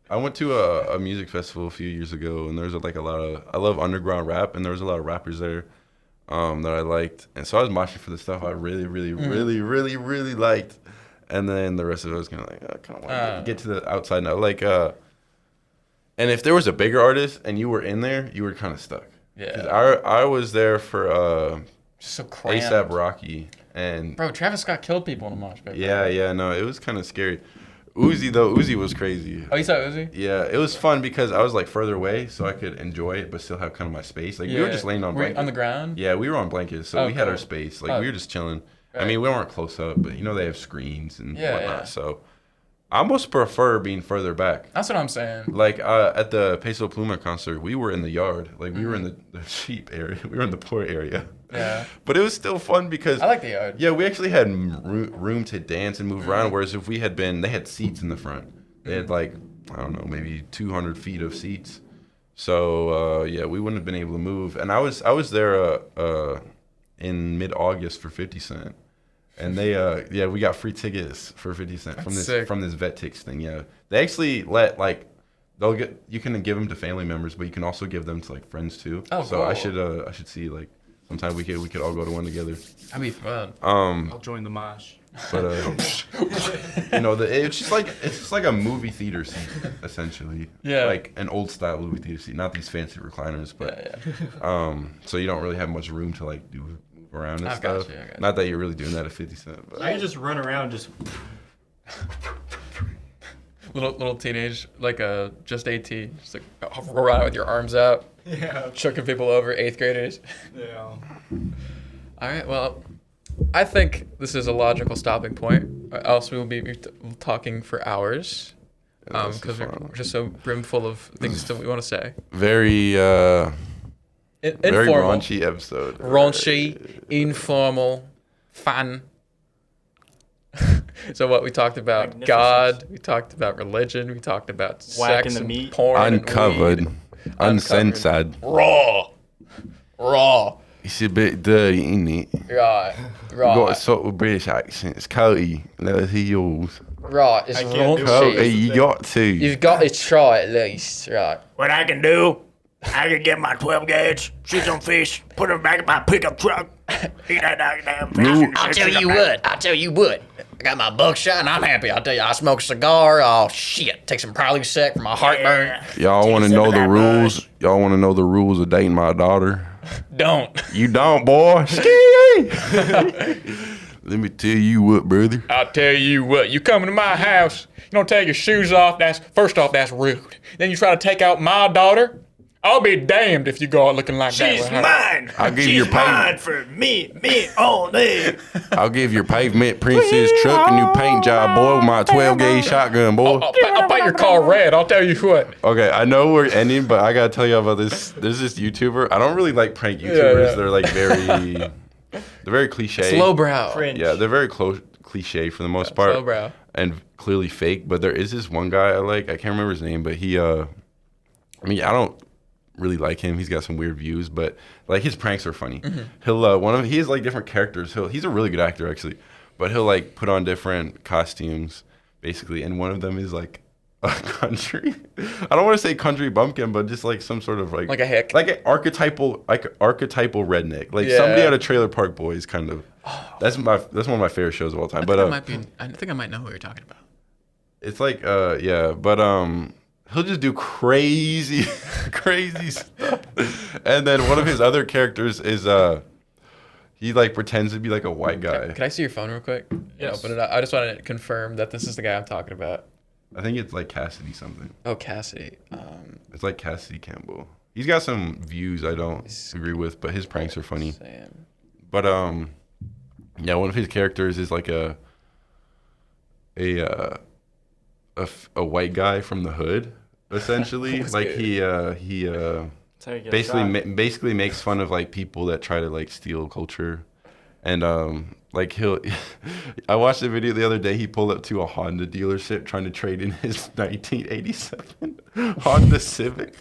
I went to a music festival a few years ago, and there was like a lot of I love underground rap, and there was a lot of rappers there that I liked, and so I was moshing for the stuff I really, really, really, really, really liked, and then the rest of it was kind of like I kind of want to get to the outside now, like and if there was a bigger artist and you were in there, you were kind of stuck. 'Cause Yeah. I was there for Just so cramped. ASAP Rocky, and Bro, Travis Scott killed people in a mosh pit. yeah, no, it was kind of scary. Uzi was crazy. Oh, you saw Uzi? Yeah, it was fun because I was like further away, so I could enjoy it, but still have kind of my space. Like we were just laying on Were you blankets. on the ground? Yeah, we were on blankets, so Oh, we had our cool. space. Like Oh. we were just chilling. I Right. mean, we weren't close up, but they have screens and Yeah, whatnot. yeah. So I almost prefer being further back. That's what I'm saying. Like at the Peso Pluma concert, we were in the yard. Like we were in Mm-hmm. the cheap area. We were in the poor area. Yeah. But it was still fun because I like the yard. yeah, we actually had room to dance and move around. Whereas if we had been, they had seats in the front. They had like, I don't know, maybe 200 feet of seats. So yeah, we wouldn't have been able to move. And I was there in mid-August for 50 Cent. And they yeah, we got free tickets for 50 Cent That's sick. from this Vetix thing. Yeah, they actually you can give them to family members, but you can also give them to like friends too. Oh, so I cool. should see like sometime we could all go to one together. That'd be fun. I'll join the mosh. But it's just like a movie theater seat essentially. Yeah. Like an old style movie theater seat, not these fancy recliners, but so you don't really have much room to like move around and I've got stuff. you, I got you. Not that you're really doing that at 50 Cent, but I can just run around, just Little teenage, like just AT, just like roll around with your arms out, yeah, chucking people over, 8th graders. yeah. All right, well, I think this is a logical stopping point. Or else we will be talking for hours, that's because we're fun. just so brimful of things that we want to say. very very Informal, raunchy episode. raunchy, informal, fun. So what we talked about Magnificent. God, we talked about religion, we talked about Whacking sex the and meat. porn, and Uncovered, weed. uncensored. raw. It's a bit dirty, isn't it? Right, You got a right, sort of British accent. It's Cody. Let's hear yours. right. It's I can't do Cody, it. raunchy. you got to. You've got to try at least, right? What I can do, I can get my 12 gauge, shoot some fish, put them back in my pickup truck, eat that damn fish. Rule- and I'll sit tell you back. what. I'll tell you what. I got my buckshot and I'm happy. I'll tell you, I smoke a cigar. Oh shit! Take some Prilosec for my heartburn. Yeah. Y'all want to Take a know sip the of that rules? bush. Y'all want to know the rules of dating my daughter? Don't. You don't, boy. Ski! Let me tell you what, brother. I'll tell you what. You coming to my house? You don't take your shoes off. That's rude. Then you try to take out my daughter. I'll be damned if you go out looking like that. She's with her. mine. I'll give She's you your payment. mine for me only. I'll give your pavement princess truck a new paint job, boy, with my 12 gauge shotgun, boy. I'll paint your car red. I'll tell you what. Okay, I know we're ending, but I gotta tell you about this. There's this YouTuber. I don't really like prank YouTubers. yeah. They're like they're very cliche. Lowbrow. Cringe. Yeah, they're very cliche for the most part. Lowbrow. And clearly fake. But there is this one guy I like. I can't remember his name, but he. I mean, I don't really like him. He's got some weird views, but like his pranks are funny. Mm-hmm. He has like different characters. He's a really good actor actually. but he'll like put on different costumes basically, and one of them is like a country. I don't want to say country bumpkin, but just like some sort of Like a hick. like an archetypal redneck, like Yeah. somebody out of Trailer Park Boys kind of. That's one of my favorite shows of all time. But I think I might know who you're talking about. it's like yeah, but he'll just do crazy crazy stuff. And then one of his other characters is he like pretends to be like a white guy. Can I see your phone real quick? Yes. Open it up. I just want to confirm that this is the guy I'm talking about. I think it's like Cassidy something. Oh, Cassidy. It's like Cassidy Campbell. He's got some views I don't agree with, but his pranks are funny. Sam. But yeah, one of his characters is like a white guy from the hood, essentially. Like he That's how you get basically makes fun of like people that try to like steal culture, and like I watched a video the other day. He pulled up to a Honda dealership trying to trade in his 1987 Honda Civic,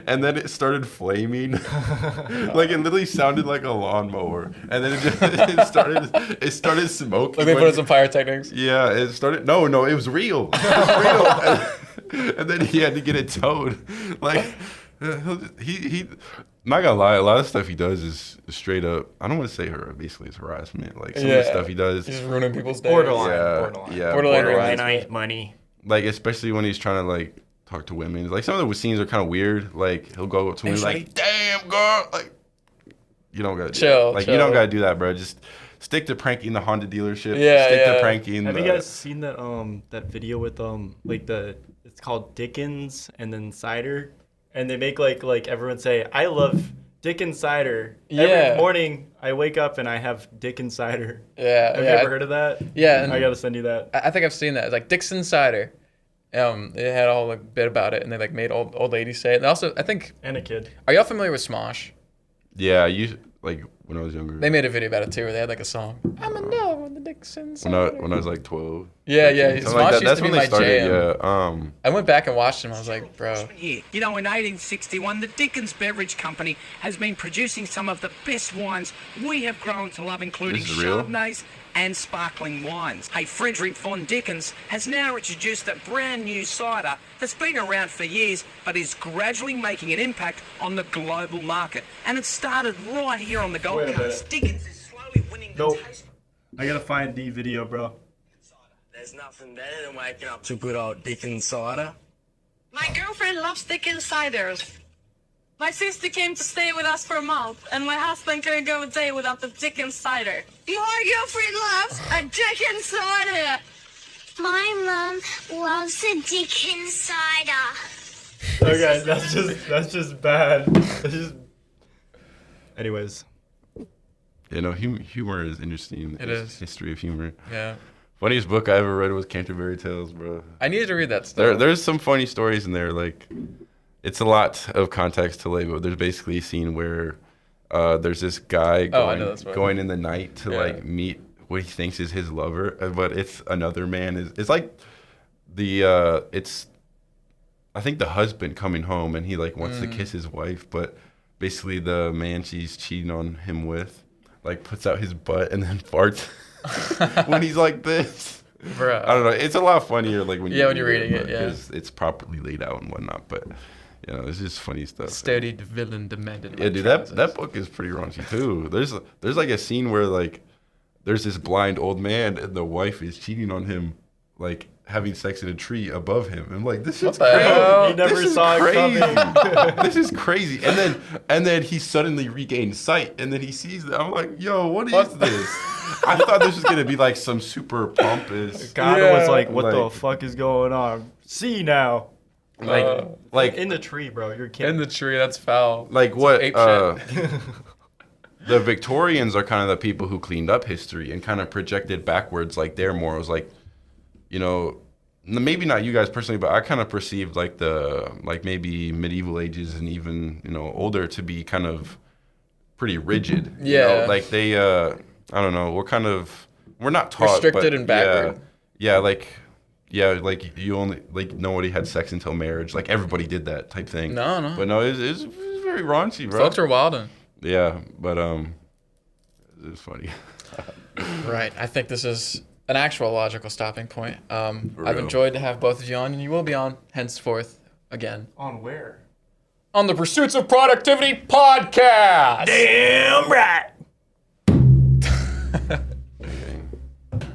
and then it started flaming. Like it literally sounded like a lawnmower, and then it started smoking. Like they put when- in some pyrotechnics. yeah, it started. No, it was real. It was real. And then he had to get it towed. Like he not gonna lie, a lot of stuff he does is straight up. I don't want to say basically it's harassment. Like some of the stuff he does. He's just ruining people's days. Borderline. Yeah, Borderline borderline. harassment. money. Like especially when he's trying to like talk to women. Like some of the scenes are kind of weird. Like he'll go up to women like, "Damn girl," like you don't gotta do Chill, that. Like chill. you don't gotta do that, bro. Just stick to pranking the Honda dealership. Yeah, stick yeah. to pranking. Have the, you guys seen that that video with like it's called Dickens and then cider, and they make like everyone say I love Dickens cider. Yeah. Every morning I wake up and I have Dickens cider. Yeah. Have yeah. you ever heard of that? Yeah, and- I gotta send you that. I think I've seen that. It's like Dixon Cider. They had a whole like bit about it, and they like made old ladies say it. And also, I think, And a kid. are y'all familiar with Smosh? Yeah, like when I was younger. They made a video about it too, where they had like a song. I'm in love with the Dixon when Cider. I was like 12. Yeah, yeah. Something Smosh like that. used That's to when be they my started. jam. Yeah. I went back and watched them. I was like, bro. Here. You know, in 1861, the Dickens Beverage Company has been producing some of the best wines we have grown to love, including This is real? Chardonnays and sparkling wines. Hey, Frederick von Dickens has now introduced a brand new cider that's been around for years, but is gradually making an impact on the global market. And it started right here on the Gold Wait a Coast. Dickens is slowly winning the Nope. taste. I gotta find the video, bro. There's nothing better than waking up to good old Dickens cider. My girlfriend loves Dickens ciders. My sister came to stay with us for a month, and my husband couldn't go a day without the Dickens cider. My girlfriend loves a Dickens cider. My mom loves a Dickens cider. Okay, that's just bad. That's just. Anyways, Humor is interesting. It is. History of humor. Yeah. Funniest book I ever read was Canterbury Tales, bro. I needed to read that stuff. There's some funny stories in there. Like, it's a lot of context to lay, but there's basically a scene where there's this guy I know this one. going in the night to like meet what he thinks is his lover, but it's another man. It's like it's I think the husband coming home and he like wants to kiss his wife, but basically the man she's cheating on him with like puts out his butt and then farts when he's like this. Bruh. I don't know. It's a lot funnier like when when you're reading it, yeah. because it's properly laid out and whatnot. But it's just funny stuff. Steady villain demanded. Yeah, dude, that book is pretty raunchy too. There's like a scene where like there's this blind old man and the wife is cheating on him, like having sex in a tree above him. I'm like, this is the crazy. hell? you never This is saw it crazy. coming. This is crazy. And then he suddenly regains sight, and then he sees that. I'm like, yo, what is this? I thought this was gonna be like some super pompous. God Yeah. was like, what the Like- fuck is going on? See now. Like In the tree, bro. You're kidding. In the tree, that's foul. like what ape shit. the Victorians are kind of the people who cleaned up history and kind of projected backwards like their morals, like maybe not you guys personally, but I kind of perceived like maybe medieval ages and even older to be kind of pretty rigid. Yeah. Like they I don't know, we're not taught Restricted but and backward. like you only like nobody had sex until marriage, like everybody did that type thing. No. But no, it's very raunchy, bro. Folks are wildin'. Yeah, but it's funny. Right. I think this is an actual logical stopping point. I've real. enjoyed to have both of you on, and you will be on henceforth again On where? on the Pursuits of Productivity podcast. Damn right.